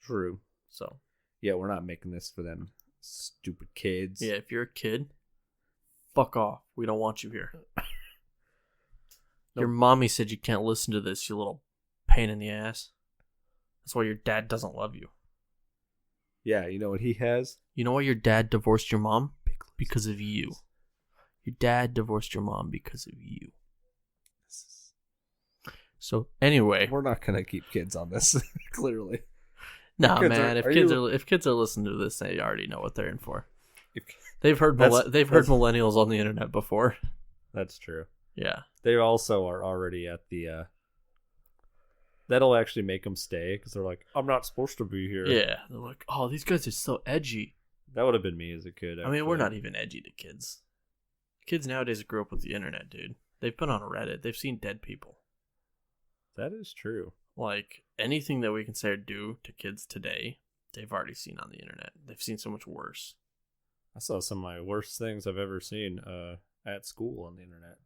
True. So Yeah, we're not making this for them stupid kids. Yeah, if you're a kid, fuck off. We don't want you here. Your mommy said you can't listen to this, you little pain in the ass. That's why your dad doesn't love you. Yeah, you know what he has? You know why your dad divorced your mom? Because of you. Your dad divorced your mom because of you. So anyway, We're not gonna keep kids on this, clearly. Nah, Kids man. are- If kids are listening to this, they already know what they're in for. If- They've heard That's- millennials on the internet before. That's true. Yeah. They also are already at the. That'll actually make them stay because they're like, I'm not supposed to be here. Yeah. They're like, oh, these guys are so edgy. That would have been me as a kid. I mean, we're actually. not even edgy to kids. Kids nowadays grew up with the internet, dude. They've been on Reddit. They've seen dead people. That is true. Like, anything that we can say or do to kids today, they've already seen on the internet. They've seen so much worse. I saw some of my worst things I've ever seen at school on the internet.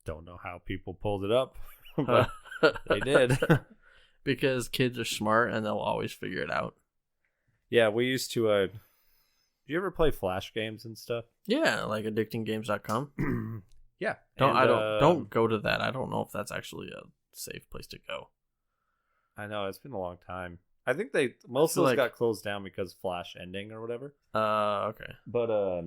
Don't know how people pulled it up, but they did. Because kids are smart and they'll always figure it out. Yeah, we used to. Do you ever play Flash games and stuff? Yeah, like addictinggames.com. Yeah. Don't go to that. I don't know if that's actually a safe place to go. I know it's been a long time. I think most of those got closed down because Flash ending or whatever. Okay. But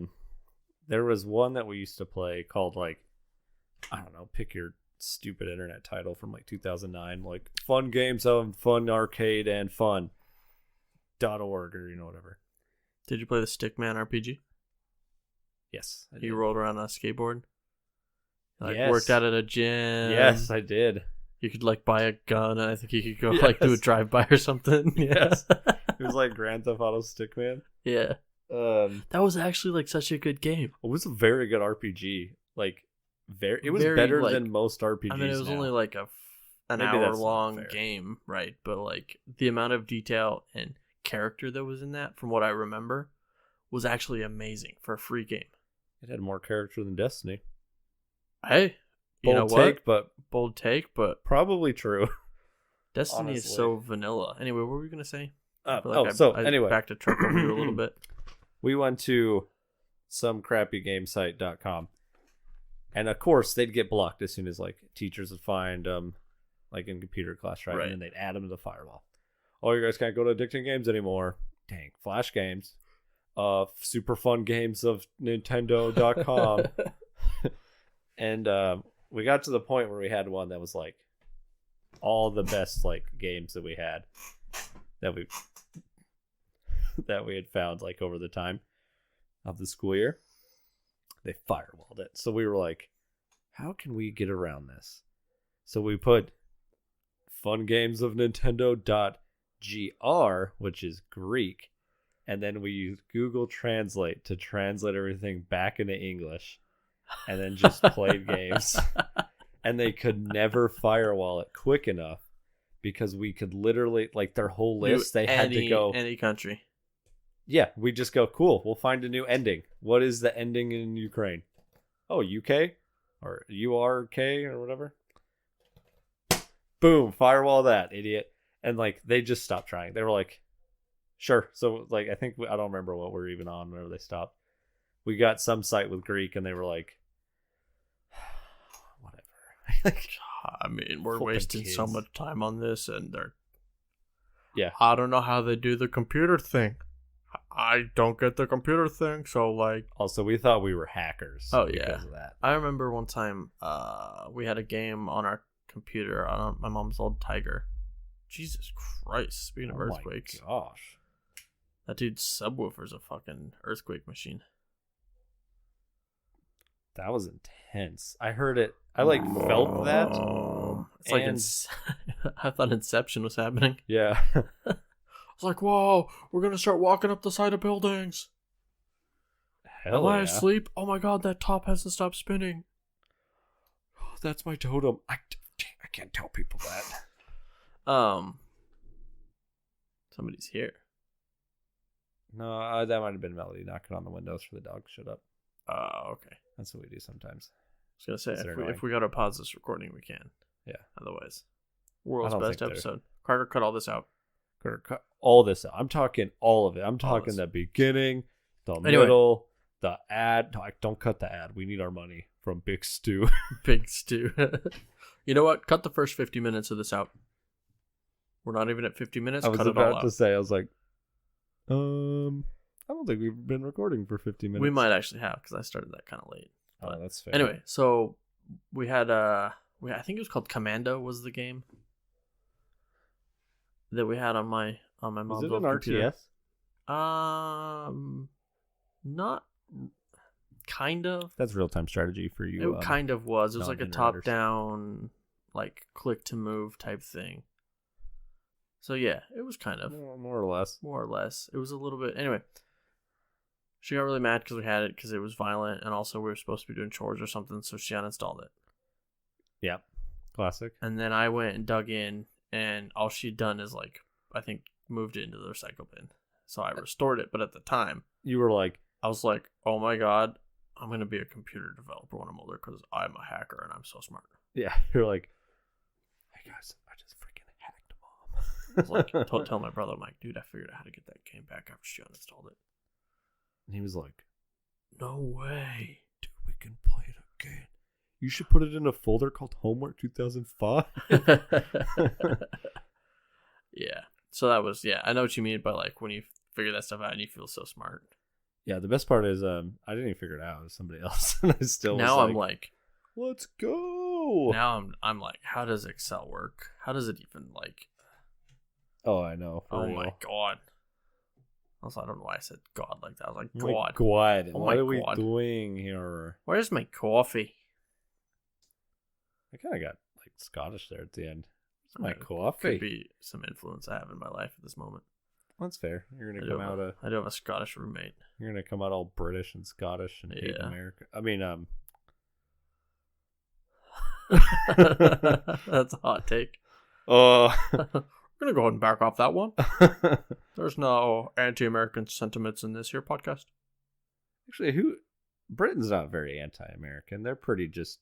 there was one that we used to play called I don't know, pick your stupid internet title from 2009, like Fun Games of Fun Arcade and Fun.org or whatever. Did you play the Stickman RPG? Yes. I did. You rolled around on a skateboard? Yes. Worked out at a gym. Yes, I did. You could buy a gun and I think you could go Yes. do a drive-by or something. Yes. It was like Grand Theft Auto Stickman. Yeah. That was actually such a good game. It was a very good RPG. It was Very, better than most RPGs. I mean, it was now. only an Maybe hour that's not long fair. game, right? But the amount of detail and character that was in that, from what I remember, was actually amazing for a free game. It had more character than Destiny. Hey, you know Bold what? take, but Bold take, but probably true. Destiny is Honestly. so vanilla. Anyway, what were we gonna say? I feel like Anyway, back to truck over you a little bit. we went to some crappy game site.com, and of course they'd get blocked as soon as teachers would find in computer class, right? Right. And then they'd add them to the firewall. Oh, you guys can't go to Addicting Games anymore. Dang, Flash games, super fun games of Nintendo.com. And we got to the point where we had one that was all the best games that we had that we had found over the time of the school year. They firewalled it. So we were like, how can we get around this? So we put fun games of Nintendo.gr, which is Greek, and then we used Google Translate to translate everything back into English. And then just played games. And they could never firewall it quick enough because we could literally, their whole list, they had to go. Any country. Yeah, we just go, cool, we'll find a new ending. What is the ending in Ukraine? Oh, UK? Or URK or whatever? Boom, firewall that, idiot. And, they just stopped trying. They were like, sure. So, I think, I don't remember what we're even on whenever they stopped. We got some site with Greek, and they were like, whatever. I mean, we're Fucking wasting so kids. much time on this, and they're. Yeah. I don't know how they do the computer thing. I don't get the computer thing, so Also, we thought we were hackers. Oh, because yeah. of that. I remember one time, we had a game on our computer on my mom's old Tiger. Jesus Christ! Speaking of earthquakes, My gosh. that dude's subwoofer's a fucking earthquake machine. That was intense. I heard it. I felt that. It's I thought Inception was happening. Yeah. It's like, whoa, we're gonna start walking up the side of buildings. Hell Am I yeah. asleep? Oh my god, that top has to stop spinning. That's my totem. I can't tell people that. Somebody's here. No, that might have been Melody knocking on the windows for the dog. Shut up. Okay. That's what we do sometimes. I was gonna say, They're if we gotta pause this recording, we can. Yeah. Otherwise, world's I don't best think they're- episode. Carter, cut all this out. Carter, cut all this out. I'm talking all of it. I'm talking the beginning, the middle, the ad. Don't cut the ad. We need our money from Big Stu. Big Stu. You know what? Cut the first 50 minutes of this out. We're not even at 50 minutes. I was cut it all about out. to say, I was like, I don't think we've been recording for 50 minutes. We might actually have, because I started that kind of late. Oh, that's fair. Anyway, so we had I think it was called Commando was the game that we had on my mom's Was it old an computer. RTS? Not kind of. That's real-time strategy for you. It kind of was. It was like a non-internet top-down, like click to move type thing. So yeah, it was kind of more or less. More or less. It was a little bit. Anyway, she got really mad because we had it because it was violent, and also we were supposed to be doing chores or something, so she uninstalled it. Yeah, classic. And then I went and dug in, and all she'd done is like, I think, moved it into the recycle bin. So I restored it, but at the time, you were like, I was like, oh my god, I'm gonna be a computer developer when I'm older because I'm a hacker and I'm so smart. yeah, you're like, hey guys, I just freaking hacked Mom. I was like, tell my brother, I'm like, dude, I figured out how to get that game back after she uninstalled it. And he was like, no way. dude, we can play it again. You should put it in a folder called Homework 2005. Yeah. So that was, I know what you mean by like when you figure that stuff out and you feel so smart. Yeah, the best part is I didn't even figure it out. It was somebody else. And I still now was I'm like, let's go. Now I'm like, how does Excel work? How does it even like? Oh, I know. Oh real. My god. Also, I don't know why I said God like that. I was like, God. God. God. Oh what my are we god. doing here? Where's my coffee? I kind of got like Scottish there at the end. Where's my coffee? Could be some influence I have in my life at this moment. That's fair. You're gonna come out I do have a Scottish roommate. You're gonna come out all British and Scottish and hate America. I mean, That's a hot take. We're gonna go ahead and back off that one. There's no anti-American sentiments in this here podcast. Actually, Britain's not very anti-American. They're pretty just.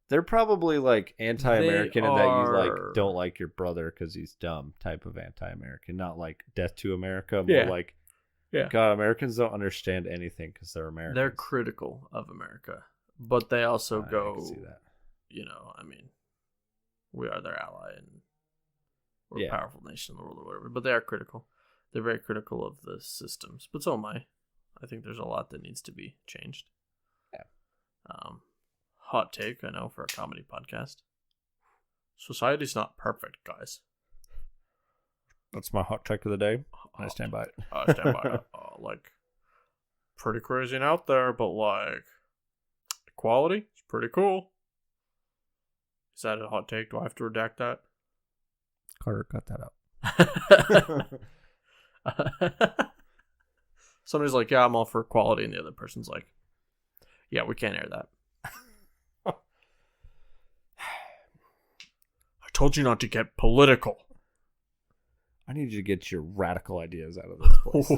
They're probably like anti-American in that you like don't like your brother because he's dumb type of anti-American, not like death to America. More like, God, Americans don't understand anything because they're Americans. They're critical of America, but they also I go, see that. I mean, we are their ally and we're a powerful nation in the world or whatever. But they are critical. They're very critical of the systems. But so am I. I think there's a lot that needs to be changed. Yeah. Hot take, I know, for a comedy podcast. Society's not perfect, guys. That's my hot take of the day. I stand by it. I stand by it. Like, pretty crazy and out there, but like, equality is pretty cool. Is that a hot take? Do I have to redact that? Carter, cut that out. Somebody's like, yeah, I'm all for equality, and the other person's like, yeah, we can't air that. I told you not to get political. I need you to get your radical ideas out of this place.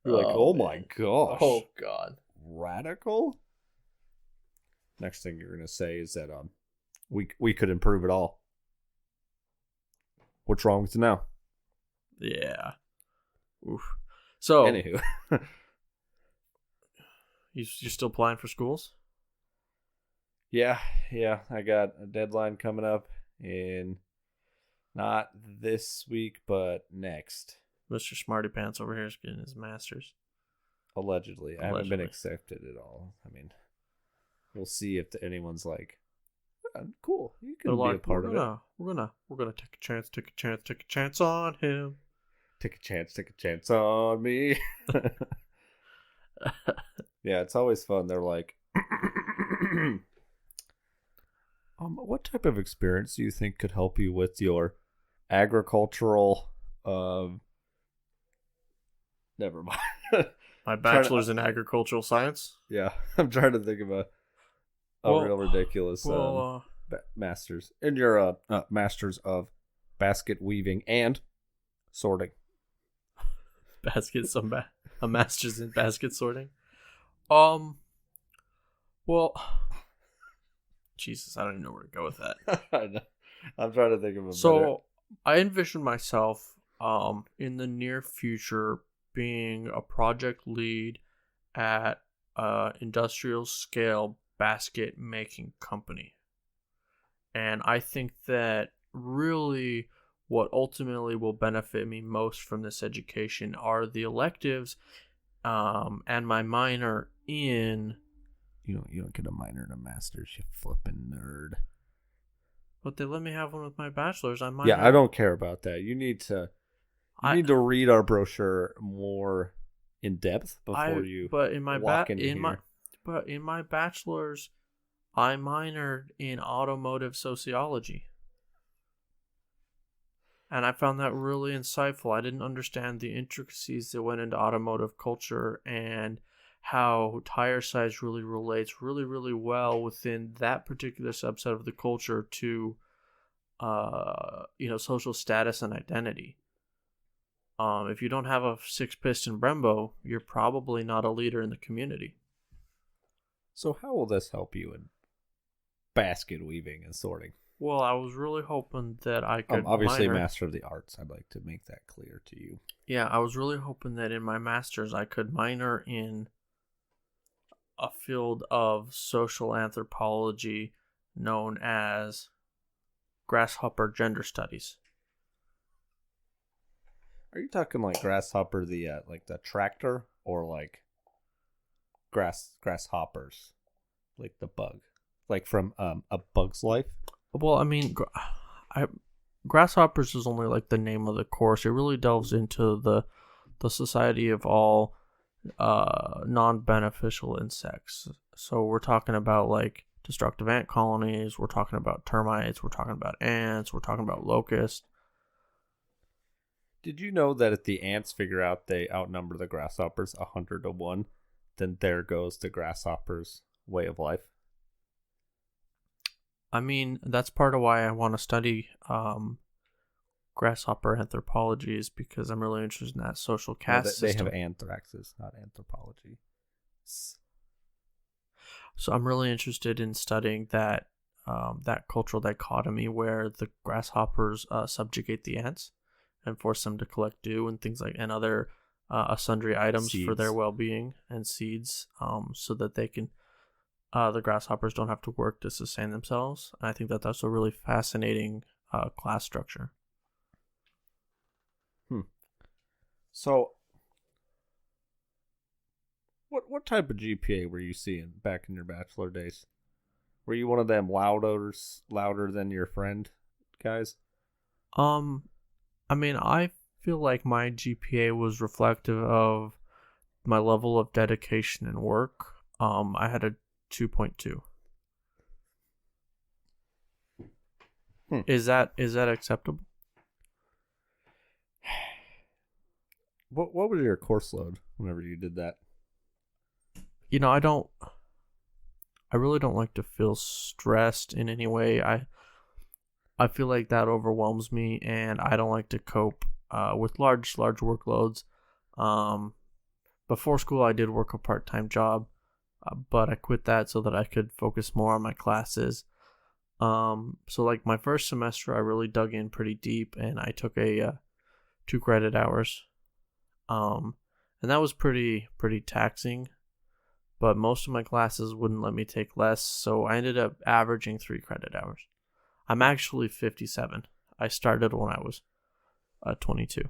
You're like, oh my gosh. Oh god. Radical? Next thing you're gonna say is that we could improve it all. What's wrong with it now? Yeah. Oof. So anywho. You're still applying for schools? Yeah. I got a deadline coming up in not this week, but next. Mr. Smarty Pants over here is getting his master's. Allegedly. I haven't been accepted at all. I mean, we'll see if anyone's like, cool, you can be a part of it. We're gonna take a chance on him. Take a chance on me. Yeah, it's always fun. They're like, what type of experience do you think could help you with your agricultural never mind. My bachelor's in agricultural science. Yeah, I'm trying to think of a real ridiculous master's. In your masters of basket weaving and sorting. A master's in basket sorting. Well, Jesus, I don't even know where to go with that. I know. I'm trying to think of a better. I envision myself in the near future being a project lead at a industrial scale basket making company. And I think that really what ultimately will benefit me most from this education are the electives and my minor in. You don't get a minor and a master's, you flipping nerd. But they let me have one with my bachelor's. I minor. Yeah, I don't care about that. You need to read our brochure more in depth before you But in my walk in here. but in my bachelor's, I minored in automotive sociology. And I found that really insightful. I didn't understand the intricacies that went into automotive culture and how tire size really relates really, really well within that particular subset of the culture to, social status and identity. If you don't have a 6-piston Brembo, you're probably not a leader in the community. So how will this help you in basket weaving and sorting? Well, I was really hoping that I could obviously Master of the Arts. I'd like to make that clear to you. Yeah, I was really hoping that in my master's I could minor in a field of social anthropology known as grasshopper gender studies. Are you talking like grasshopper like the tractor, or like grasshoppers, like the bug, like from A Bug's Life? Well, I mean, grasshoppers is only like the name of the course. It really delves into the society of all non-beneficial insects. So we're talking about like destructive ant colonies. We're talking about termites. We're talking about ants. We're talking about locusts. Did you know that if the ants figure out they outnumber the grasshoppers 100-1, then there goes the grasshopper's way of life? I mean, that's part of why I want to study grasshopper anthropology, is because I'm really interested in that social caste system. They have anthraxes, not anthropology. So I'm really interested in studying that cultural dichotomy where the grasshoppers subjugate the ants and force them to collect dew and things like, and other sundry items seeds for their well-being, and seeds, so that they can the grasshoppers don't have to work to sustain themselves. And I think that that's a really fascinating class structure. So, what type of GPA were you seeing back in your bachelor days? Were you one of them louder than your friend guys? I mean, I feel like my GPA was reflective of my level of dedication and work. I had a 2.2. Is that acceptable? What was your course load whenever you did that? You know, I really don't like to feel stressed in any way. I feel like that overwhelms me, and I don't like to cope with large workloads. Before school, I did work a part-time job, but I quit that so that I could focus more on my classes. So like my first semester, I really dug in pretty deep, and I took a 2 credit hours. And that was pretty taxing, but most of my classes wouldn't let me take less, so I ended up averaging 3 credit hours. I'm actually 57. I started when I was 22.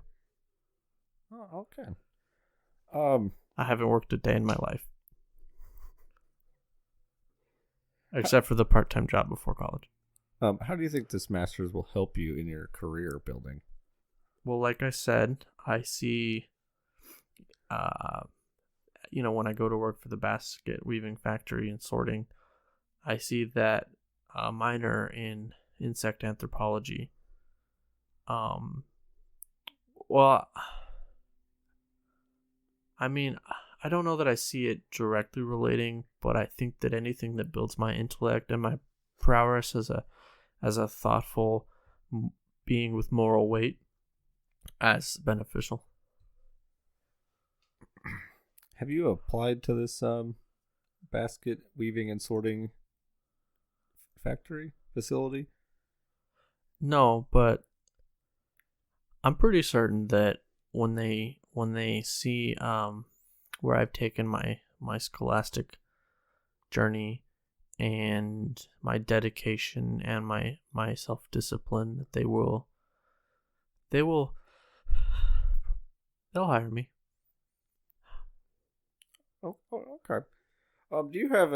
Oh, okay. I haven't worked a day in my life, except for the part-time job before college. How do you think this master's will help you in your career building? Well, like I said, I see, when I go to work for the basket weaving factory and sorting, I see that minor in insect anthropology. Well, I mean, I don't know that I see it directly relating, but I think that anything that builds my intellect and my prowess as a thoughtful being with moral weight as beneficial. Have you applied to this basket weaving and sorting factory facility? No, but I'm pretty certain that when they see where I've taken my scholastic journey and my dedication and my self-discipline, that they'll hire me. Oh, okay. Do you have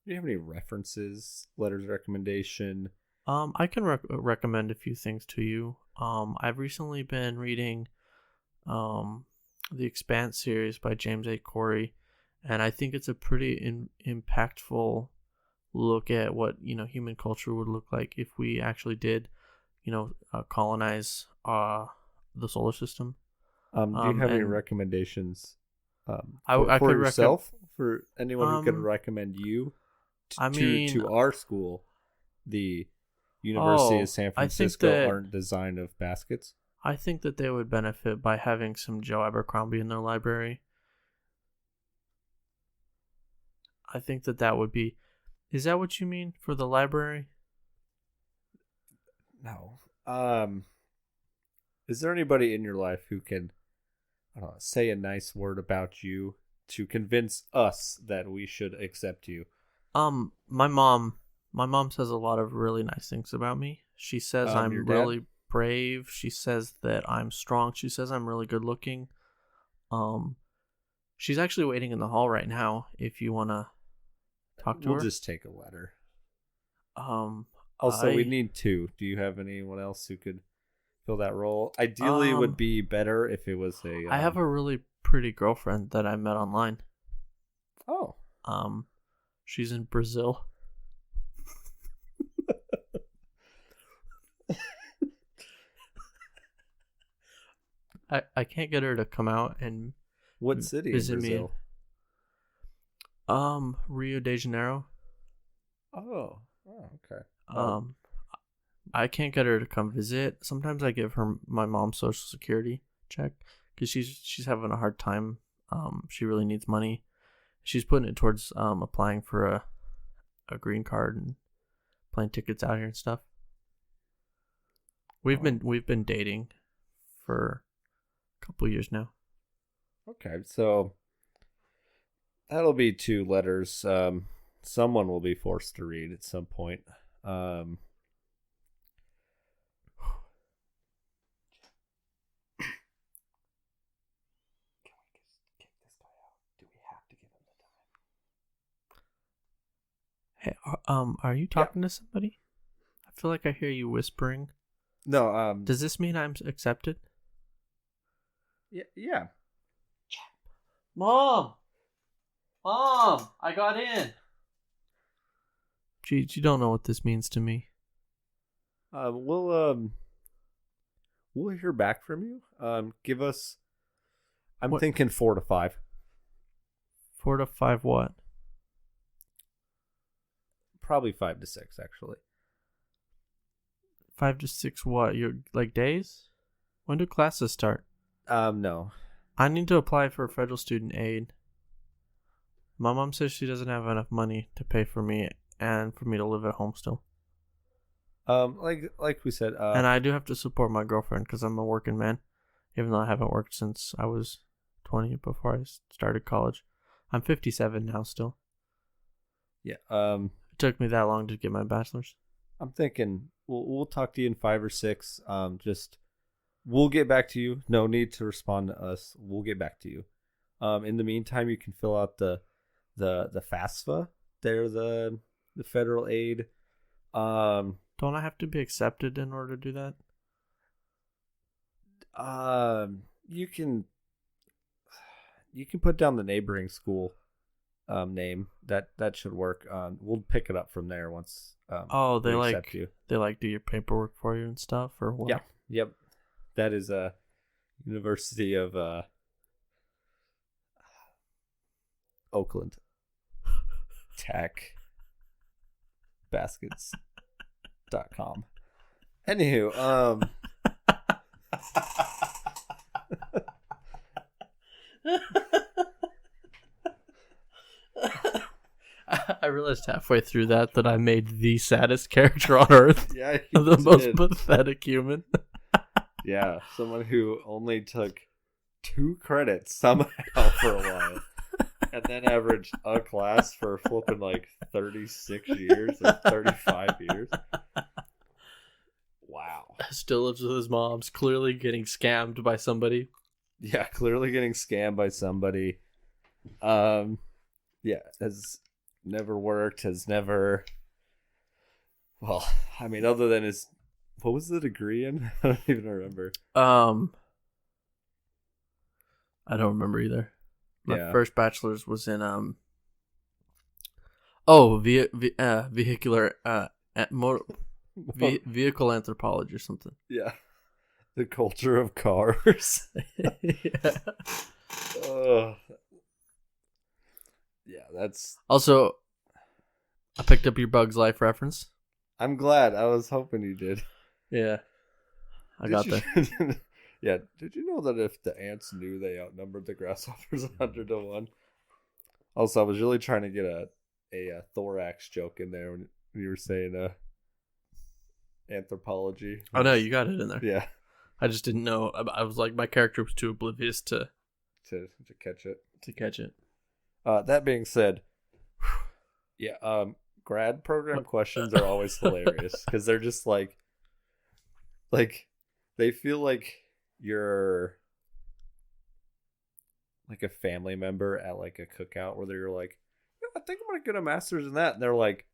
any references, letters of recommendation? I can recommend a few things to you. I've recently been reading the Expanse series by James A. Corey, and I think it's a pretty impactful look at what human culture would look like if we actually did colonize the solar system. Do you have any recommendations I for could yourself, for anyone who could recommend you to our school, the University of San Francisco Art and Design of Baskets? I think that they would benefit by having some Joe Abercrombie in their library. I think that would be... Is that what you mean for the library? No. Is there anybody in your life who can say a nice word about you to convince us that we should accept you? My mom says a lot of really nice things about me. She says I'm really brave. She says that I'm strong. She says I'm really good looking. She's actually waiting in the hall right now if you want to talk to her. We'll just take a letter. Also, we need two. Do you have anyone else who could fill that role? Ideally, it would be better if it was a... I have a really pretty girlfriend that I met online. Oh. She's in Brazil. I can't get her to come out and what city visit in Brazil? Me. Rio de Janeiro. Oh, okay. I can't get her to come visit. Sometimes I give her my mom's social security check because she's having a hard time. She really needs money. She's putting it towards applying for a green card and plane tickets out here and stuff. We've been dating for a couple years now. Okay, so that'll be 2 letters. Someone will be forced to read at some point. Hey, are you talking to somebody? I feel like I hear you whispering. No, Does this mean I'm accepted? Yeah. Mom, I got in. Geez, you don't know what this means to me. We'll hear back from you. Give us... I'm thinking 4 to 5. 4 to 5 what? Probably 5 to 6, actually. 5 to 6 what? You're like days? When do classes start? No. I need to apply for federal student aid. My mom says she doesn't have enough money to pay for me and for me to live at home still. Like we said, and I do have to support my girlfriend because I'm a working man, even though I haven't worked since I was 20 before I started college. I'm 57 now still. Yeah. It took me that long to get my bachelor's. I'm thinking we'll talk to you in 5 or 6. We'll get back to you. No need to respond to us. We'll get back to you. In the meantime, you can fill out the FAFSA. They're the federal aid. Don't I have to be accepted in order to do that? You can put down the neighboring school name. That should work. We'll pick it up from there once. They accept you. They do your paperwork for you and stuff, or what? Yeah. Yep. That is a University of Oakland Tech Baskets.com. Anywho, I realized halfway through that I made the saddest character on earth. Yeah, the most pathetic human. Yeah, someone who only took 2 credits somehow for a while. And then averaged a class for flipping like 36 years or 35 years. Wow. Still lives with his mom's, clearly getting scammed by somebody. Yeah, clearly getting scammed by somebody. Yeah, has never worked, has never... Well, I mean, other than his... What was the degree in? I don't even remember. I don't remember either. My Yeah. first bachelor's was in vehicular vehicle anthropology or something. Yeah. The culture of cars. Yeah. Yeah, that's... Also, I picked up your Bugs Life reference. I'm glad. I was hoping you did. Yeah. I got there. Yeah, did you know that if the ants knew they outnumbered the grasshoppers 100 to 1? Also, I was really trying to get a thorax joke in there when you were saying anthropology. Oh, no, you got it in there. Yeah. I just didn't know. I was like, my character was too oblivious to catch it. To catch it. That being said, yeah, grad program questions are always hilarious because they're just like they feel like you're like a family member at like a cookout where they're like, yeah, I think I'm gonna get a master's in that, and they're like,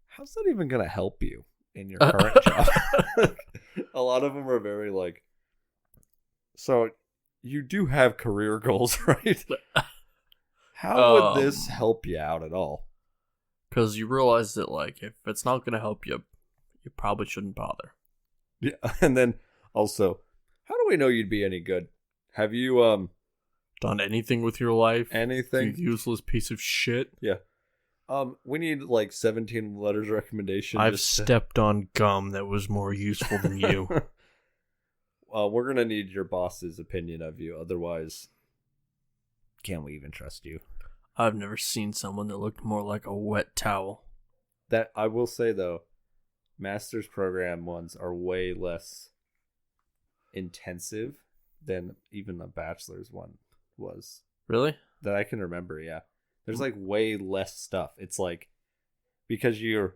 how's that even gonna help you in your current job? A lot of them are very like, so you do have career goals, right? How would this help you out at all? Because you realize that, like, if it's not going to help you, you probably shouldn't bother. Yeah, and then also, how do we know you'd be any good? Have you done anything with your life? Anything? You useless piece of shit. Yeah. We need like 17 letters of recommendation. I've stepped on gum that was more useful than you. We're gonna need your boss's opinion of you, otherwise, can we even trust you? I've never seen someone that looked more like a wet towel. That I will say though, master's program ones are way less intensive than even a bachelor's one was. Really? That I can remember, yeah. There's like way less stuff. It's like because you're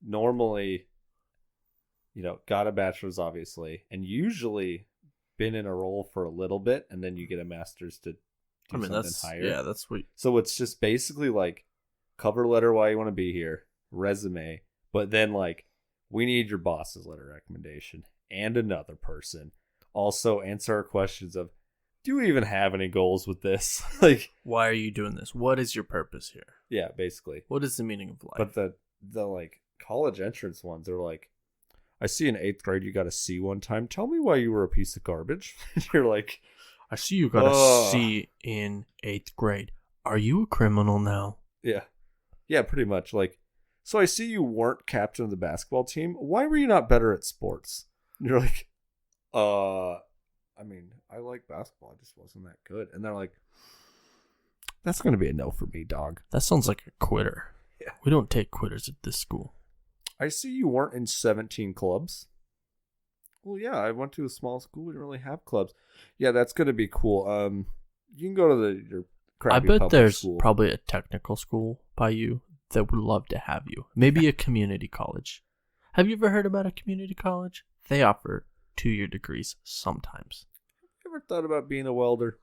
normally, got a bachelor's obviously, and usually been in a role for a little bit, and then you get a master's to do something higher. Yeah, that's sweet. So it's just basically like cover letter why you want to be here, resume, but then like we need your boss's letter recommendation and another person. Also answer our questions of, do you even have any goals with this? Like, why are you doing this? What is your purpose here? Yeah, basically. What is the meaning of life? But the like college entrance ones are like, I see in 8th grade you got a C one time. Tell me why you were a piece of garbage. You're like, I see you got a C in 8th grade. Are you a criminal now? Yeah. Yeah, pretty much. Like, so I see you weren't captain of the basketball team. Why were you not better at sports? And you're like, I mean, I like basketball. I just wasn't that good. And they're like, that's going to be a no for me, dog. That sounds like a quitter. Yeah. We don't take quitters at this school. I see you weren't in 17 clubs. Well, yeah, I went to a small school. We didn't really have clubs. Yeah, that's going to be cool. You can go to your crappy I bet public there's school. probably a technical school by you that would love to have you. Maybe a community college. Have you ever heard about a community college? They offer 2-year degrees sometimes. You ever thought about being a welder?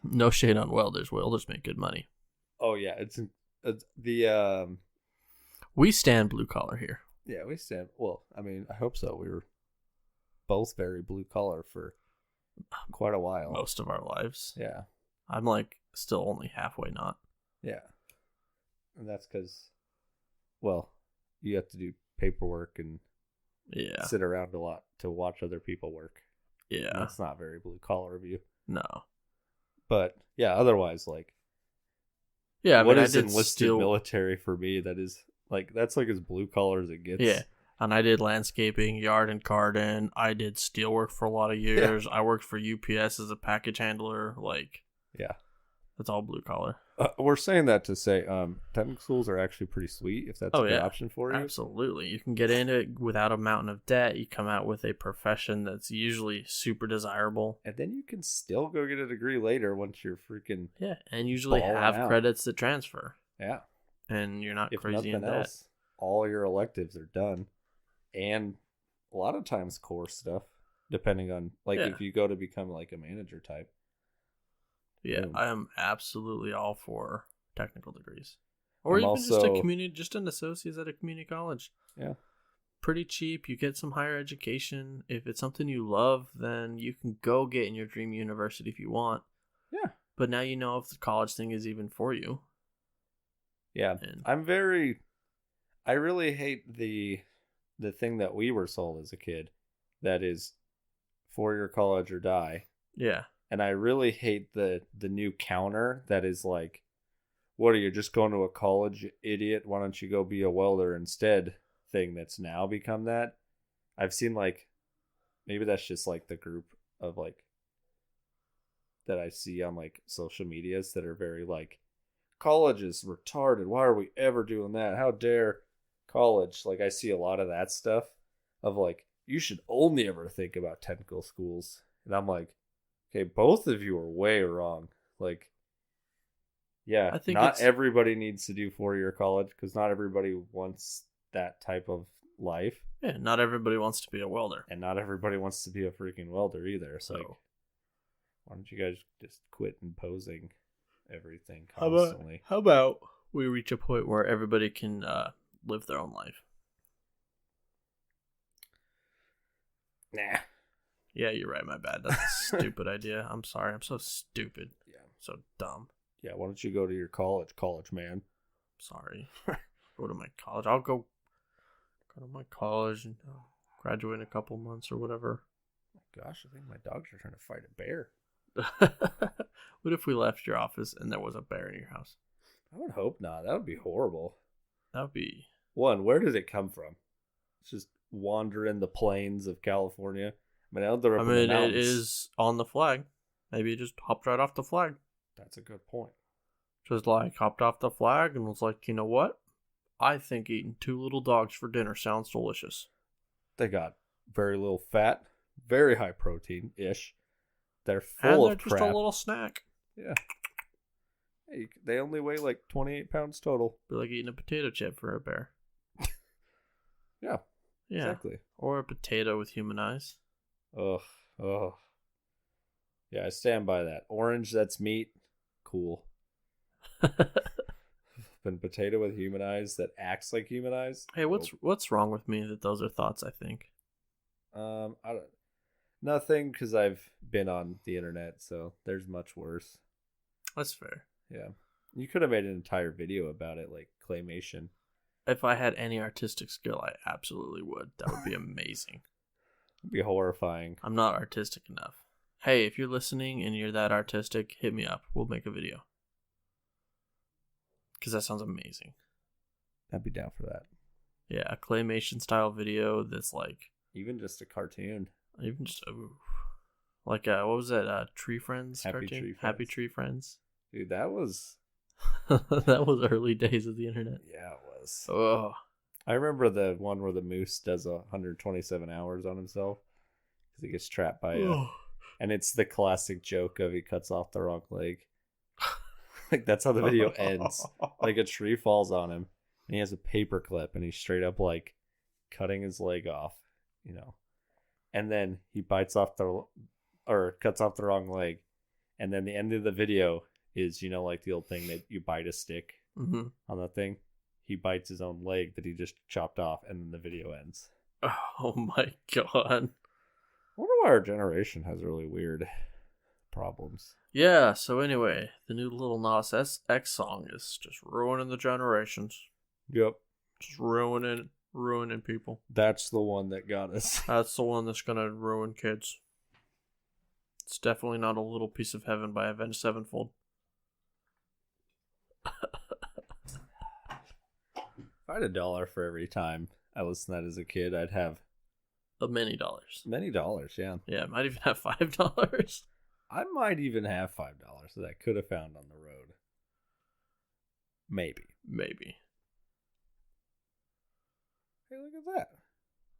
No shade on welders. Welders make good money. Oh yeah, it's the we stand blue collar here. Yeah, we stand. Well, I mean, I hope so. We were both very blue collar for quite a while. Most of our lives. Yeah. I'm like still only halfway not. Yeah. And that's because, well, you have to do paperwork and sit around a lot to watch other people work. Yeah. And that's not very blue collar of you. No. But yeah, otherwise, like, yeah, I what mean, is enlisted military for me? That is like, that's like as blue collar as it gets. Yeah. And I did landscaping, yard and garden. I did steel work for a lot of years. I worked for UPS as a package handler. Like, yeah, that's all blue collar. We're saying that to say technical schools are actually pretty sweet if that's a good option for you. Absolutely. You can get into it without a mountain of debt. You come out with a profession that's usually super desirable. And then you can still go get a degree later once you're freaking and usually have out. credits that transfer. Yeah. And you're not if crazy in nothing debt. else, all your electives are done. And a lot of times core stuff, depending on, if you go to become like a manager type. Yeah, Boom. I am absolutely all for technical degrees. Or I'm even also, just an associate's at a community college. Yeah. Pretty cheap. You get some higher education. If it's something you love, then you can go get in your dream university if you want. Yeah. But now you know if the college thing is even for you. Yeah. I really hate the thing that we were sold as a kid, that is 4-year college or die. Yeah. And I really hate the new counter that is like, what are you, just going to a college, idiot? Why don't you go be a welder instead thing that's now become that. I've seen maybe that's just the group of that I see on social medias that are very college is retarded. Why are we ever doing that? How dare college? I see a lot of that stuff of you should only ever think about technical schools. And I'm like, okay, both of you are way wrong. I think not everybody needs to do 4-year college because not everybody wants that type of life. Yeah, not everybody wants to be a welder. And not everybody wants to be a freaking welder either. So why don't you guys just quit imposing everything constantly? How about we reach a point where everybody can live their own life? Nah. Yeah, you're right. My bad. That's a stupid idea. I'm sorry. I'm so stupid. Yeah. So dumb. Yeah, why don't you go to your college, man? Sorry. Go to my college. I'll go to my college and graduate in a couple months or whatever. Gosh, I think my dogs are trying to fight a bear. What if we left your office and there was a bear in your house? I would hope not. That would be horrible. That would be... One, where did it come from? It's just wandering the plains of California. I mean, it is on the flag. Maybe it just hopped right off the flag. That's a good point. Just hopped off the flag and was like, you know what? I think eating 2 little dogs for dinner sounds delicious. They got very little fat, very high protein-ish. They're full of crap. Just a little snack. Yeah. Hey, they only weigh 28 pounds total. Be like eating a potato chip for a bear. Yeah. Exactly. Or a potato with human eyes. Ugh. Yeah, I stand by that. Orange, that's meat. Cool. But potato with human eyes that acts like human eyes. Hey, what's wrong with me that those are thoughts? I think. Nothing, because I've been on the internet, so there's much worse. That's fair. Yeah, you could have made an entire video about it, like claymation. If I had any artistic skill, I absolutely would. That would be amazing. It'd be horrifying. I'm not artistic enough. Hey, if you're listening and you're that artistic, hit me up. We'll make a video. Because that sounds amazing. I'd be down for that. Yeah, a claymation style video that's even just a cartoon. Even just what was that? Tree Friends Happy cartoon? Tree Friends. Happy Tree Friends. Dude, that was that was early days of the internet. Yeah, it was. Oh, I remember the one where the moose does 127 hours on himself because he gets trapped by and it's the classic joke of he cuts off the wrong leg. That's how the video ends. A tree falls on him and he has a paper clip and he's straight up cutting his leg off, and then he cuts off the wrong leg, and then the end of the video is the old thing that you bite a stick on the thing. He bites his own leg that he just chopped off, and then the video ends. Oh my god! I wonder why our generation has really weird problems. Yeah. So anyway, the new Lil Nas X song is just ruining the generations. Yep. Just ruining people. That's the one that got us. That's the one that's gonna ruin kids. It's definitely not a Little Piece of Heaven by Avenged Sevenfold. If I had $1 for every time I listened to that as a kid, I'd have many dollars. Many dollars, yeah. Yeah, I might even have $5. I might even have $5 that I could have found on the road. Maybe. Hey, look at that.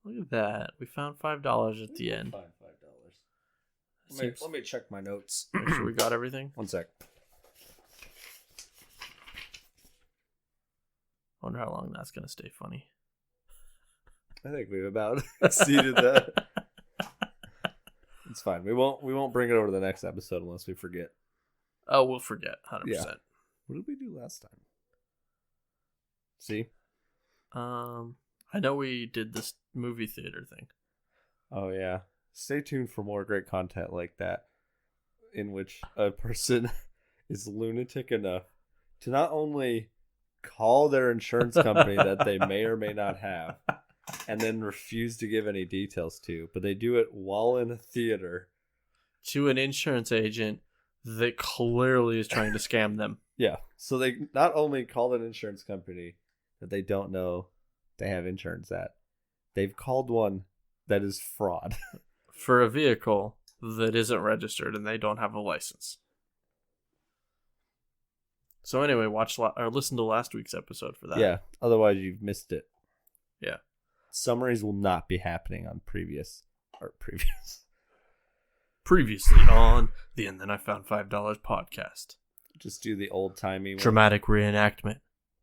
Look at that. We found $5 at the end. Find $5. Let me check my notes. Make sure we got everything. One sec. Wonder how long that's gonna stay funny. I think we've about exceeded that. It's fine. We won't bring it over to the next episode unless we forget. Oh, we'll forget 100%. Yeah. What did we do last time? See? I know we did this movie theater thing. Oh yeah. Stay tuned for more great content like that, in which a person is lunatic enough to not only call their insurance company that they may or may not have, and then refuse to give any details to, but they do it while in a theater. To an insurance agent that clearly is trying to scam them. Yeah. So they not only called an insurance company that they don't know they have insurance at, they've called one that is fraud. For a vehicle that isn't registered and they don't have a license. So anyway, listen to last week's episode for that. Yeah. Otherwise, you've missed it. Yeah. Summaries will not be happening on previous. Previously on the And Then I Found $5 podcast. Just do the old timey one. Dramatic reenactment.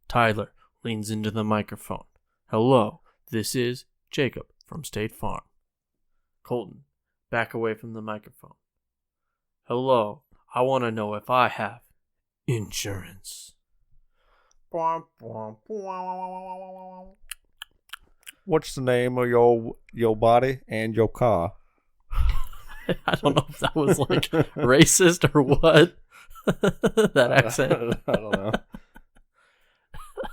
Tyler leans into the microphone. Hello, this is Jacob from State Farm. Colton, back away from the microphone. Hello, I want to know if I have insurance. What's the name of your body and your car? I don't know if that was like racist or what. That accent. I don't know.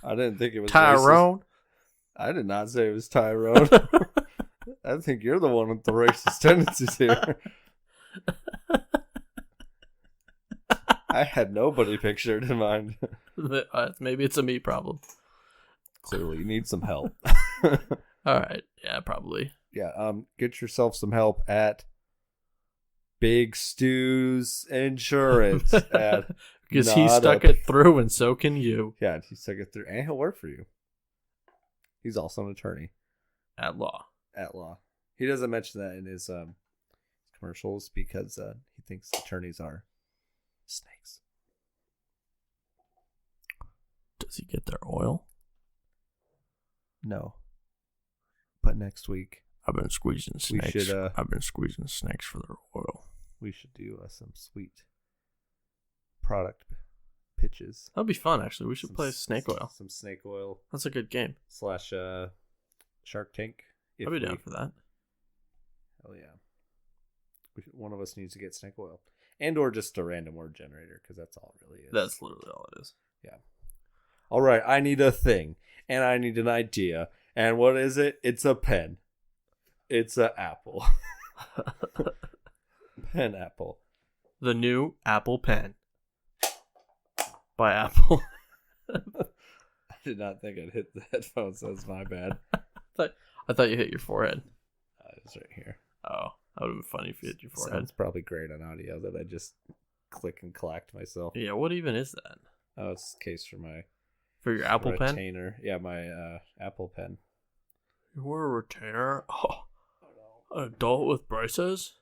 I didn't think it was Tyrone. racist. I did not say it was Tyrone. I think you're the one with the racist tendencies here. I had nobody pictured in mind. Maybe it's a me problem. Clearly, you need some help. All right. Yeah, probably. Yeah. Get yourself some help at Big Stew's Insurance. Because he stuck it through, and so can you. Yeah, he stuck it through, and he'll work for you. He's also an attorney At law. He doesn't mention that in his commercials because he thinks attorneys are snakes. Does he get their oil? No. But next week I've been squeezing snakes. should, I've been squeezing snakes for their oil. we should do some sweet product pitches. That'd be fun, actually. We should play snake oil. Some snake oil That's a good game. / Shark Tank. I'd be down for that. Hell yeah. One of us needs to get snake oil. And or just a random word generator, because that's all it really is. That's literally all it is. Yeah. All right, I need a thing, and I need an idea. And what is it? It's a pen. It's an apple. Pen apple. The new Apple Pen. By Apple. I did not think I'd hit the headphones. That's my bad. I thought you hit your forehead. It's right here. Oh, that would have been funny if you hit your forehead. Sounds probably great on audio that I just click and clacked myself. Yeah, what even is that? Oh, it's a case for my For your Apple Pen? retainer. Yeah, my Apple Pen. You were a retainer? Oh, an adult with braces?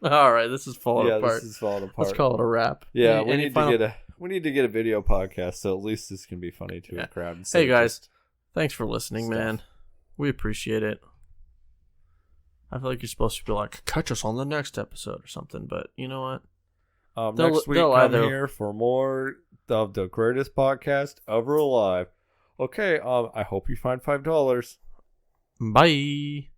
All right, this is falling apart. This is falling apart. Let's call it a wrap. Yeah, we need to get a video podcast, so at least this can be funny to a crowd. Hey guys, thanks for listening, man. We appreciate it. I feel like you're supposed to be like, catch us on the next episode or something, but you know what? Next week, come here for more of the greatest podcast ever alive. Okay, I hope you find $5. Bye.